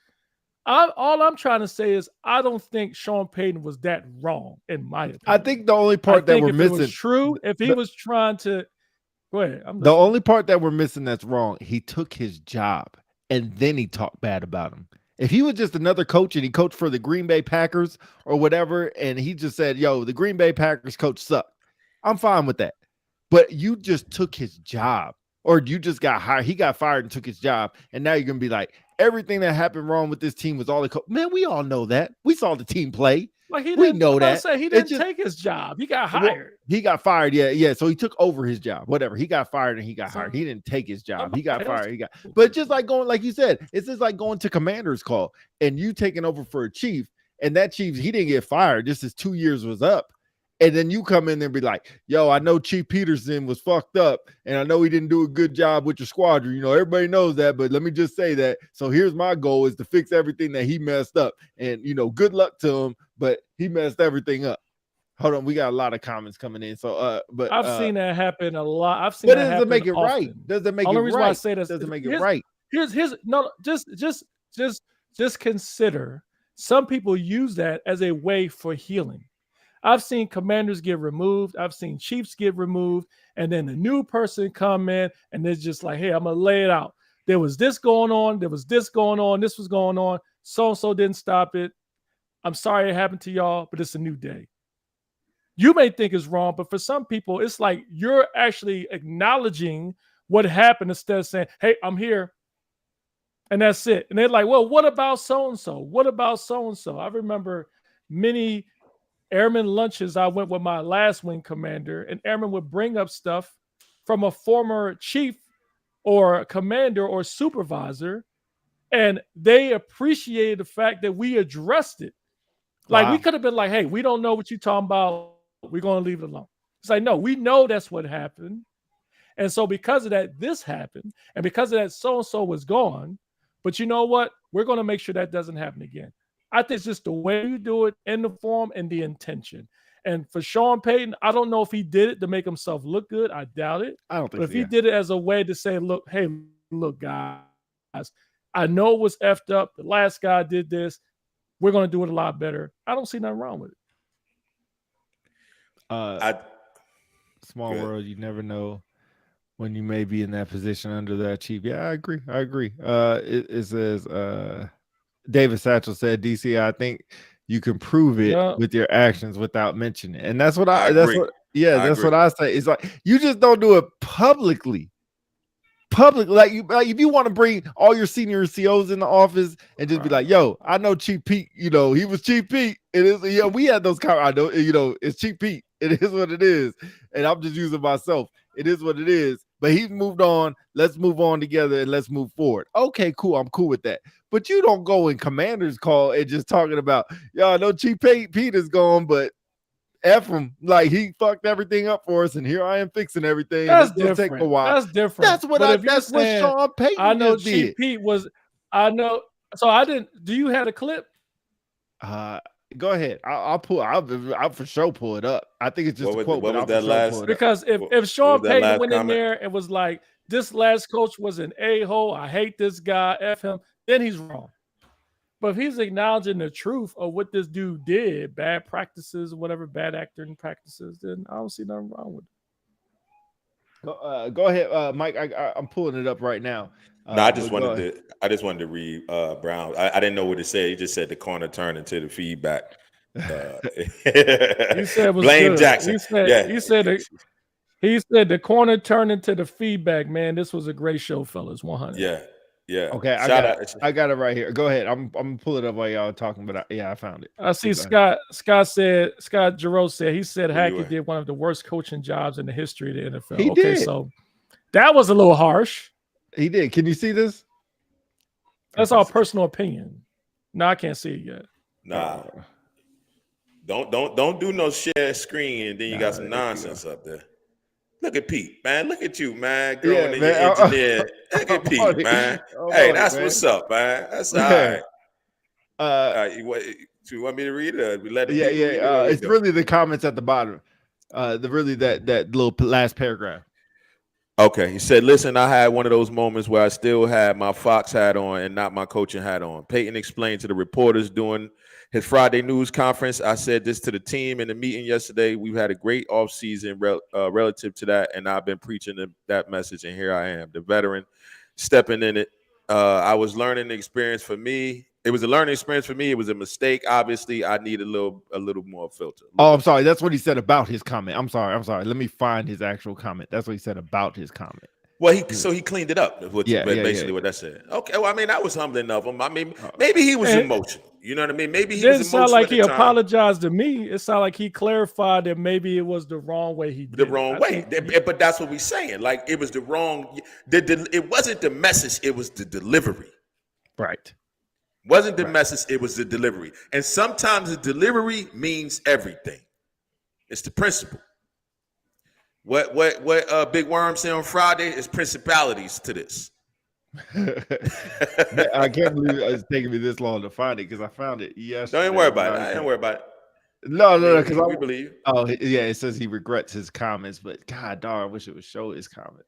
All I'm trying to say is I don't think Sean Payton was that wrong, in my opinion. I think the only part that we're missing, if he was trying to. Go ahead. The only part that we're missing that's wrong, he took his job and then he talked bad about him. If he was just another coach and he coached for the Green Bay Packers or whatever, and he just said, yo, the Green Bay Packers coach sucked, I'm fine with that. But you just took his job, or you just got hired. He got fired and took his job. And now you're going to be like, everything that happened wrong with this team was all the coach. Man, we all know that. We saw the team play. Like we know that. He didn't take his job. He got hired. Well, he got fired. Yeah. So he took over his job. Whatever. He got fired and he got hired. He didn't take his job. He got fired. But just like going, like you said, it's just like going to commander's call and you taking over for a chief, and that chief, he didn't get fired. Just his 2 years was up. And then you come in there and be like, yo, I know Chief Peterson was fucked up, and I know he didn't do a good job with your squadron. You know, everybody knows that, but let me just say that. So here's my goal, is to fix everything that he messed up. And, good luck to him, but he messed everything up. Hold on, we got a lot of comments coming in. So, but I've seen that happen a lot. I've seen but that happen. Does it make it often. right? Does it make Only it reason right? Why I say this, does it make it right? Just consider, some people use that as a way for healing. I've seen commanders get removed. I've seen chiefs get removed. And then the new person come in and it's just like, hey, I'm going to lay it out. There was this going on. There was this going on. This was going on. So-and-so didn't stop it. I'm sorry it happened to y'all, but it's a new day. You may think it's wrong, but for some people, it's like you're actually acknowledging what happened instead of saying, hey, I'm here. And that's it. And they're like, well, what about so-and-so? What about so-and-so? I remember many airman lunches I went with my last wing commander, and airmen would bring up stuff from a former chief or commander or supervisor, and they appreciated the fact that we addressed it. Like, we could have been like, hey, we don't know what you're talking about. We're going to leave it alone. It's like, no, we know that's what happened. And so because of that, this happened. And because of that, so-and-so was gone. But you know what? We're going to make sure that doesn't happen again. I think it's just the way you do it, in the form and the intention. And for Sean Payton, I don't know if he did it to make himself look good. I doubt it. I don't think But if so, he did it as a way to say, look, hey, look, guys, I know it was effed up. The last guy did this. We're going to do it a lot better. I don't see nothing wrong with it. Small world, you never know when you may be in that position under that chief. Yeah, I agree. It says David Satchel said, DC, I think you can prove it with your actions without mentioning it. And that's what I agree. What I say. It's like, you just don't do it publicly. Like if you want to bring all your senior COs in the office and just be like, yo, I know Chief Pete, he was Chief Pete. It is, we had those I know, it's Chief Pete. It is what it is. And I'm just using myself. It is what it is. But he's moved on. Let's move on together and let's move forward. Okay, cool. I'm cool with that. But you don't go in commander's call and just talking about, I know Chief Pete is gone, but F him. Like, he fucked everything up for us, and here I am fixing everything. That's It's gonna take a different. while. That's different. That's what But if you're that's what saying, Sean Payton I know just Chief did. Pete was, I know. So I didn't. Do you have a clip? Go ahead. I'll for sure pull it up. I think it's just a quote. What was but I'll that for sure last? pull it up. Because if Sean that Payton last went in comment? there and was like, this last coach was an a-hole, I hate this guy, F him, then he's wrong. But if he's acknowledging the truth of what this dude did, bad practices, whatever, bad acting practices, then I don't see nothing wrong with it. Go ahead, Mike. I'm pulling it up right now. No, I just wanted to read Brown. I didn't know what it said. He just said the corner turned into the feedback. He said it was Blame good. Jackson. He said the corner turned into the feedback. Man, this was a great show, fellas. 100. Yeah. Okay, I got it right here. Go ahead. I'm gonna pull it up while y'all are talking, but I found it. I see Scott Giroux said he said Hackett did one of the worst coaching jobs in the history of the NFL. He okay, did. So that was a little harsh. He did. Can you see this? That's all personal opinion. No, I can't see it yet. Nah. Don't do no share screen and then you got some nonsense up there. Look at Pete, man. Look at you, man. Growing in your engineer. Look at Pete, man. Hey, that's what's up, man. That's all right. You want me to read it? It's really the comments at the bottom. That little last paragraph. Okay, he said, listen, I had one of those moments where I still had my Fox hat on and not my coaching hat on. Peyton explained to the reporters during his Friday news conference. I said this to the team in the meeting yesterday. We've had a great offseason relative to that, and I've been preaching that message, and here I am, the veteran, stepping in it. I was learning the experience for me. It was a learning experience for me. It was a mistake. Obviously, I need a little more filter. Oh, I'm sorry. That's what he said about his comment. I'm sorry. Let me find his actual comment. That's what he said about his comment. Well, he cleaned it up. Basically what that said. Okay. Well, I mean, that was humbling of him. I mean, maybe he was emotional. You know what I mean? Maybe he was emotional. It didn't sound like he apologized to me. It sounded like he clarified that maybe it was the wrong way he did it. The wrong way. But that's what we're saying. Like, it was the wrong. It wasn't the message. It was the delivery. Right. Wasn't the message, it was the delivery. And sometimes the delivery means everything. It's the principle. What Big Worm said on Friday is principalities to this. I can't believe it's taking me this long to find it because I found it yesterday. Don't worry about it. Don't worry about it. No, because we believe. Oh, yeah, it says he regrets his comments, but God darn, I wish it would show his comments.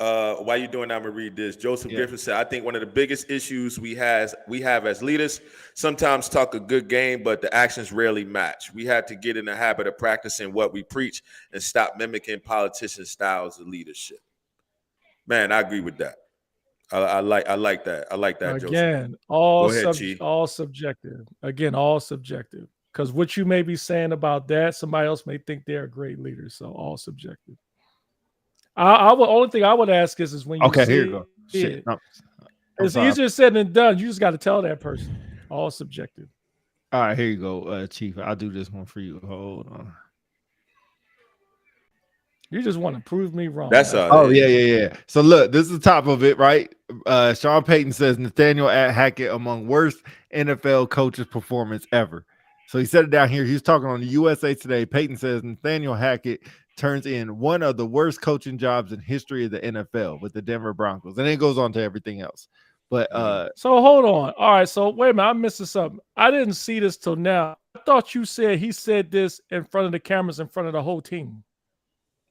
While you're doing that, I'm gonna read this. Joseph Griffin said, I think one of the biggest issues we have as leaders, sometimes talk a good game, but the actions rarely match. We had to get in the habit of practicing what we preach and stop mimicking politician styles of leadership. Man, I agree with that. I like that. I like that, Again, Joseph. all subjective. Again, all subjective. Because what you may be saying about that, somebody else may think they're a great leader. So all subjective. Only thing I would ask is when you here you go. Shit. It's easier said than done. You just got to tell that person. All subjective. All right, here you go, Chief. I'll do this one for you. Hold on. You just want to prove me wrong. That's yeah. So look, this is the top of it, right? Sean Payton says Nathaniel Hackett among worst NFL coaches' performance ever. So he said it down here. He's talking on the USA Today. Payton says Nathaniel Hackett turns in one of the worst coaching jobs in history of the NFL with the Denver Broncos. And then it goes on to everything else. But so hold on. All right. So wait a minute. I'm missing something. I didn't see this till now. I thought you said he said this in front of the cameras, in front of the whole team.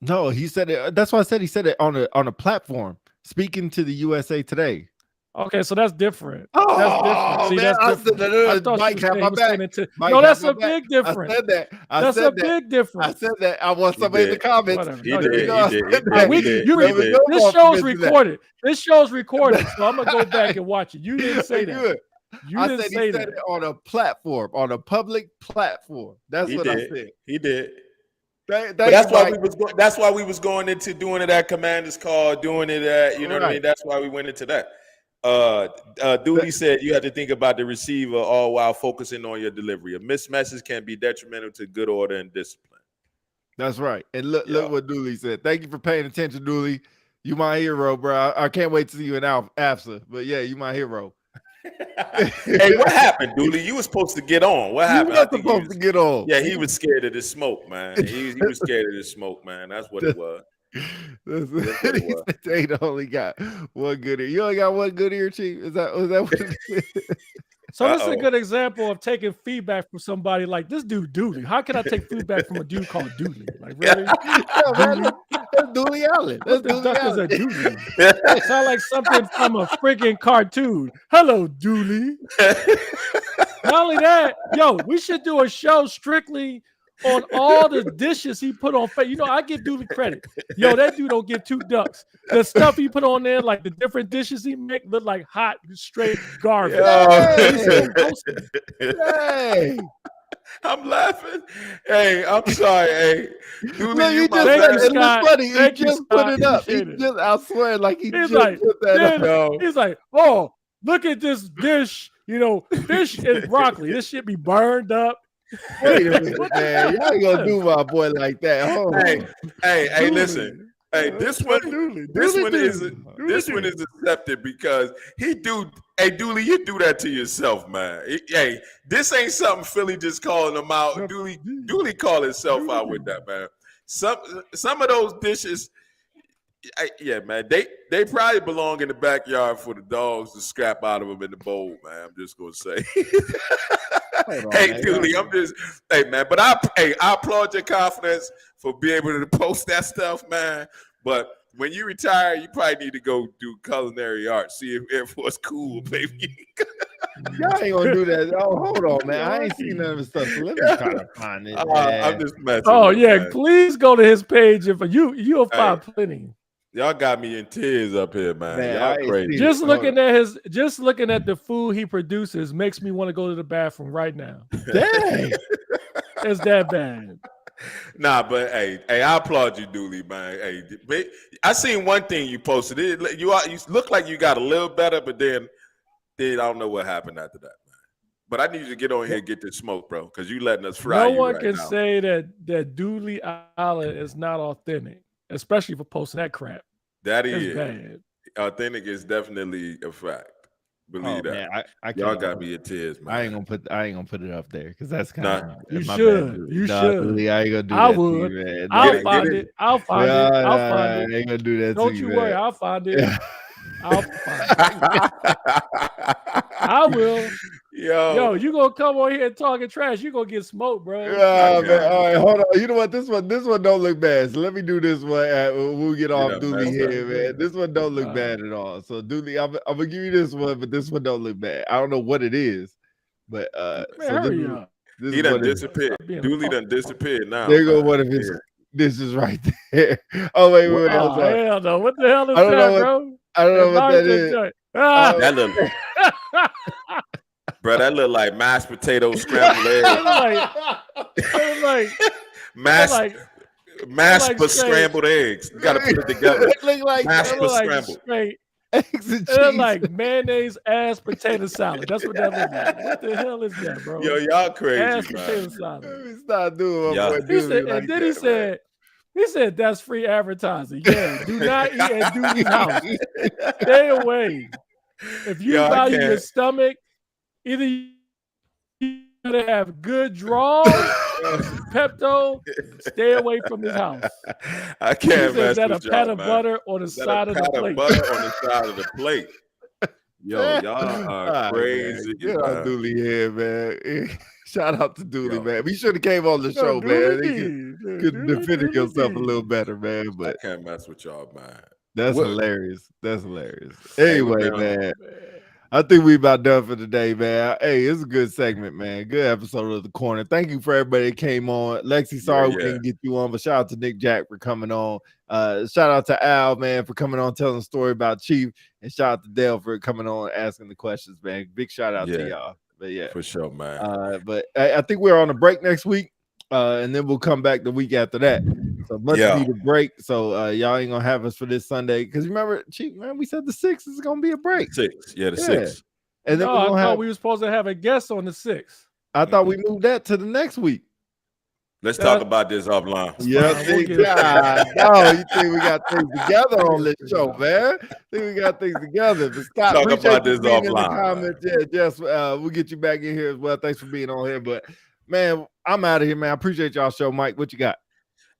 No, he said it. That's why I said he said it on a platform, speaking to the USA Today. Okay, so that's different. Oh, that's different. See, man, that's different. I thought Mike had my back. No, that's a big difference. I said that. That's a big difference. I said that. I want somebody in the comments. He did. This show's recorded. This show's recorded, so I'm gonna go back and watch it. You didn't say that. I said he said it on a platform, on a public platform. That's what I said. He did. That's why we was going into doing it at Commander's Call, doing it at, you know what I mean? That's why we went into that. Dooley said you have to think about the receiver all while focusing on your delivery. A missed message can be detrimental to good order and discipline. That's right. And look what Dooley said. Thank you for paying attention, Dooley. You my hero, bro. I can't wait to see you in AFSA. But yeah, you my hero. Hey, what happened, Dooley? You were supposed to get on. What happened? You were supposed to get on. Yeah, he was scared of the smoke, man. He was scared of the smoke, man. That's what it was. That's what it was. They only got one good ear. You only got one good ear, Chief. Is that what it is? So this is a good example of taking feedback from somebody like this dude Dooley. How can I take feedback from a dude called Dooley? Like really? Yeah, man, that's Dooley Allen. That's What the Dooley duck is Allen. a Dooley? It sounds like something from a freaking cartoon. Hello, Dooley. Not only that, yo, we should do a show strictly on all the dishes he put on face. You know, I give Dooley credit. Yo, that dude don't give two ducks. The stuff he put on there, like the different dishes he make, look like hot, straight garbage. Hey. I'm laughing. Hey, I'm sorry. Hey, Dooley, Look, he just Thank said, you, it was Scott. funny. He Thank you, just put Scott. it up. He Appreciate it. just, I swear, like he He's just like, put that then up. he's like, oh, look at this dish, you know, fish and broccoli. This shit be burned up. Wait a minute, man. Y'all ain't gonna do my boy like that. Hold on. Hey, listen. Hey, this one is accepted because hey, Dooley, you do that to yourself, man. Hey, this ain't something Philly just calling them out. Dooley call himself out with that, man. Some of those dishes, yeah, man, they probably belong in the backyard for the dogs to scrap out of them in the bowl, man. I'm just gonna say. Hey, Dooley, hey, man, but I applaud your confidence for being able to post that stuff, man. But when you retire, you probably need to go do culinary arts. See if Air Force cool, baby. Y'all ain't gonna do that. Oh, hold on, man. I ain't seen none of the stuff. So let me try to find it. I'm just messing. Oh with yeah, man. please go to his page if you'll find plenty. Y'all got me in tears up here, man. Y'all crazy. Just looking at the food he produces makes me want to go to the bathroom right now. Dang. It's that bad. Nah, but hey, I applaud you, Dooley, man. Hey, I seen one thing you posted. You look like you got a little better, but then I don't know what happened after that, man. But I need you to get on here and get this smoke, bro, because you letting us fry. No you one right can now. say that Dooley Allen is not authentic, especially for posting that crap. That It's is bad. authentic is definitely a fact. Believe that. Man, I Y'all can't- got me in tears, man. I ain't gonna put it up there because that's kind of You should. You should. Dooley, I ain't gonna do I that would. to you, man. I'll find it. I'll find it. I'll find I it. ain't gonna do that Don't to you you, worry. man. I'll find it. I'll find it. I will. Yo, you gonna come on here and talking trash? You gonna get smoked, bro? Man. All right, hold on. You know what? This one don't look bad. So let me do this one. We'll get off Dooley here, man. This one don't look bad at all. So Dooley, I'm gonna give you this one, but this one don't look bad. I don't know what it is, but hurry up. He done disappeared. Dooley done disappeared now. There go one of his. This is right there. Oh wait. Oh, hell no! What the hell is I don't know that, what- bro? I don't know what that is. That look, bro. That look like mashed potato scrambled eggs. Mashed but scrambled eggs. You gotta put it together. It look like mashed but scrambled. Eggs and It look cheese. like mayonnaise ass potato salad. That's what that looks like. What the hell is that, bro? Yo, y'all crazy, ass man. potato salad. Let me stop doing Yeah. my boy He Dooley said, like and then that, he said that's free advertising. Yeah, do not eat at Dooley's house. Stay away. If you Yo, I value your can't. stomach, either you gotta have good draw, Pepto. Stay away from his house. I He can't said, mess is that a with pat y'all, of man. butter on the Is that side a of the pat plate? butter on the side of the plate. Yo, y'all All are right, crazy. man. Get on man. Dooley here, man. Shout out to Dooley, Yo. man. We should have came on the show, man. You could Dooley defend did. yourself a little better, man. I But can't mess with y'all, man. that's What- hilarious. That's hilarious. Hey, we've Anyway, been on- man. I think we about done for today, man. Hey, it's a good segment, man. Good episode of The Corner. Thank you for everybody that came on. Lexi, sorry we didn't get you on, but shout out to Nick Jack for coming on. Shout out to Al, man, for coming on, telling the story about Chief. And shout out to Dale for coming on, asking the questions, man. Big shout out to y'all. But yeah, for sure, man. But I think we're on a break next week. And then we'll come back the week after that. So much needed break. So y'all ain't gonna have us for this Sunday. Because remember, Chief, man, we said the 6th is gonna be a break. 6th. Yeah, the 6th. And then No, we're I gonna thought have we were supposed to have a guest on the 6th. I thought we moved that to the next week. Let's talk about this offline. Yeah, no, you think we got things together on this show, man? Think we got things together. But stop. Talk Appreciate about you this being in the offline, comments. Yeah, Jess, we'll get you back in here as well. Thanks for being on here. But man, I'm out of here, man. I appreciate y'all show. Mike, what you got?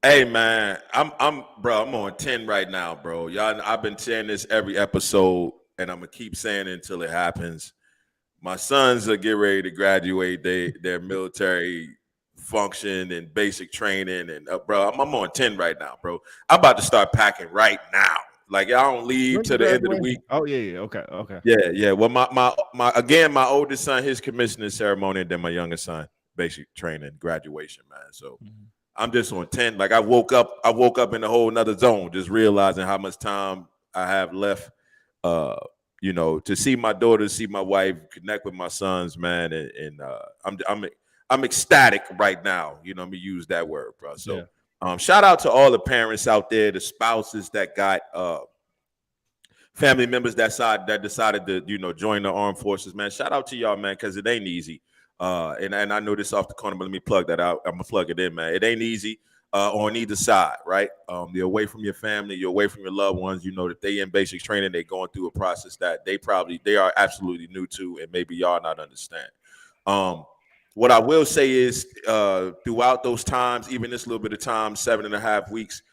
Hey man, I'm on 10 right now, bro. Y'all, I've been saying this every episode, and I'm gonna keep saying it until it happens. My sons are getting ready to graduate their military function and basic training, and bro, I'm on 10 right now, bro. I'm about to start packing right now. Like I don't leave till the end of the week. Oh yeah, okay. Yeah. Well, my oldest son, his commissioning ceremony, and then my youngest son, basic training, graduation, man. So. I'm just on 10. Like I woke up in a whole nother zone, just realizing how much time I have left, to see my daughter, see my wife, connect with my sons, man. And I'm ecstatic right now. Let me use that word, bro. So shout out to all the parents out there, the spouses that got family members that decided to, join the armed forces, man. Shout out to y'all, man, because it ain't easy. And I know this off the corner, but let me plug that out. I'm gonna plug it in, man. It ain't easy on either side, right? You're away from your family, you're away from your loved ones. You know that they in basic training, they're going through a process that they are absolutely new to, and maybe y'all not understand. What I will say is, throughout those times, even this little bit of time, 7.5 weeks,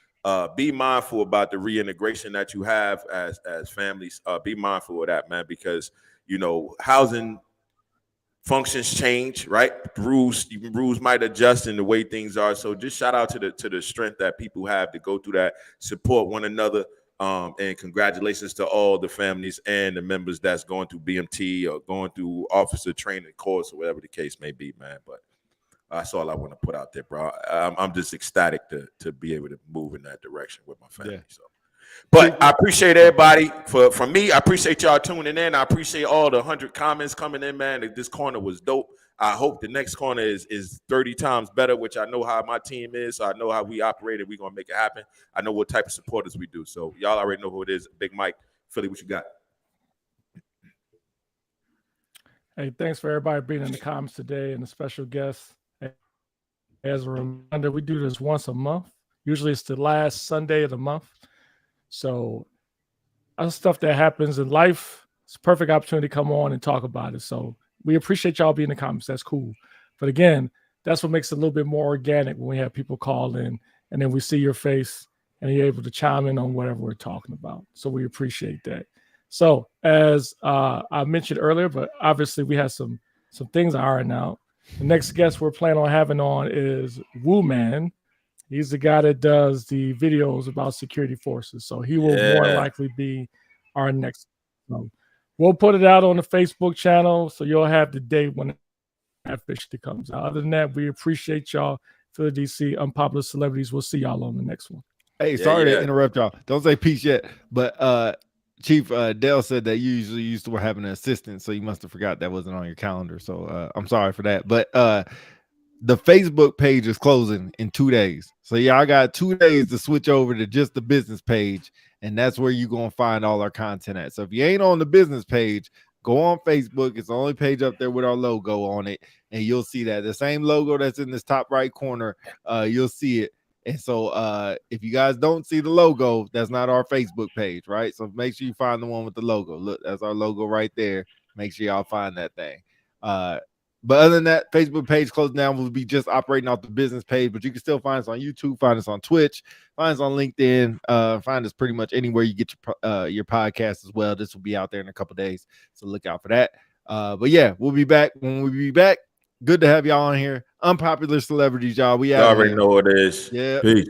be mindful about the reintegration that you have as families. Be mindful of that, man, because housing functions change, right? Rules might adjust in the way things are. So just shout out to the strength that people have to go through that, support one another, and congratulations to all the families and the members that's going through BMT or going through officer training course or whatever the case may be, man. But that's all I want to put out there, bro. I'm just ecstatic to be able to move in that direction with my family. So. But I appreciate everybody. From me, I appreciate y'all tuning in. I appreciate all the 100 comments coming in, man. This corner was dope. I hope the next corner is 30 times better, which I know how my team is. So I know how we operate, and we're going to make it happen. I know what type of supporters we do. So y'all already know who it is. Big Mike, Philly, what you got? Hey, thanks for everybody being in the comments today and the special guests. As a reminder, we do this once a month. Usually it's the last Sunday of the month. So other stuff that happens in life, it's a perfect opportunity to come on and talk about it. So we appreciate y'all being in the comments. That's cool. But again, that's what makes it a little bit more organic when we have people call in and then we see your face and you're able to chime in on whatever we're talking about. So we appreciate that. So as I mentioned earlier, but obviously we have some things to iron out. The next guest we're planning on having on is Woo Man. He's the guy that does the videos about security forces. So he will more likely be our next. We'll put it out on the Facebook channel, so you'll have the date when it officially comes out. Other than that, we appreciate y'all. Philly DC, Unpopular Celebrities. We'll see y'all on the next one. Hey, sorry to interrupt y'all. Don't say peace yet. But Chief Dell said that you usually used to have an assistant, so you must have forgot that wasn't on your calendar. So I'm sorry for that. But the Facebook page is closing in 2 days. So y'all got 2 days to switch over to just the business page. And that's where you're going to find all our content at. So if you ain't on the business page, go on Facebook. It's the only page up there with our logo on it. And you'll see that. The same logo that's in this top right corner, you'll see it. And so if you guys don't see the logo, that's not our Facebook page, right? So make sure you find the one with the logo. Look, that's our logo right there. Make sure y'all find that thing. But other than that, Facebook page closed down. We'll be just operating off the business page, but you can still find us on YouTube, find us on Twitch, find us on LinkedIn, find us pretty much anywhere you get your podcast as well. This will be out there in a couple days, so look out for that. But yeah, we'll be back when we be back. Good to have y'all on here. Unpopular Celebrities, y'all. We already know what it is. Yeah. Peace.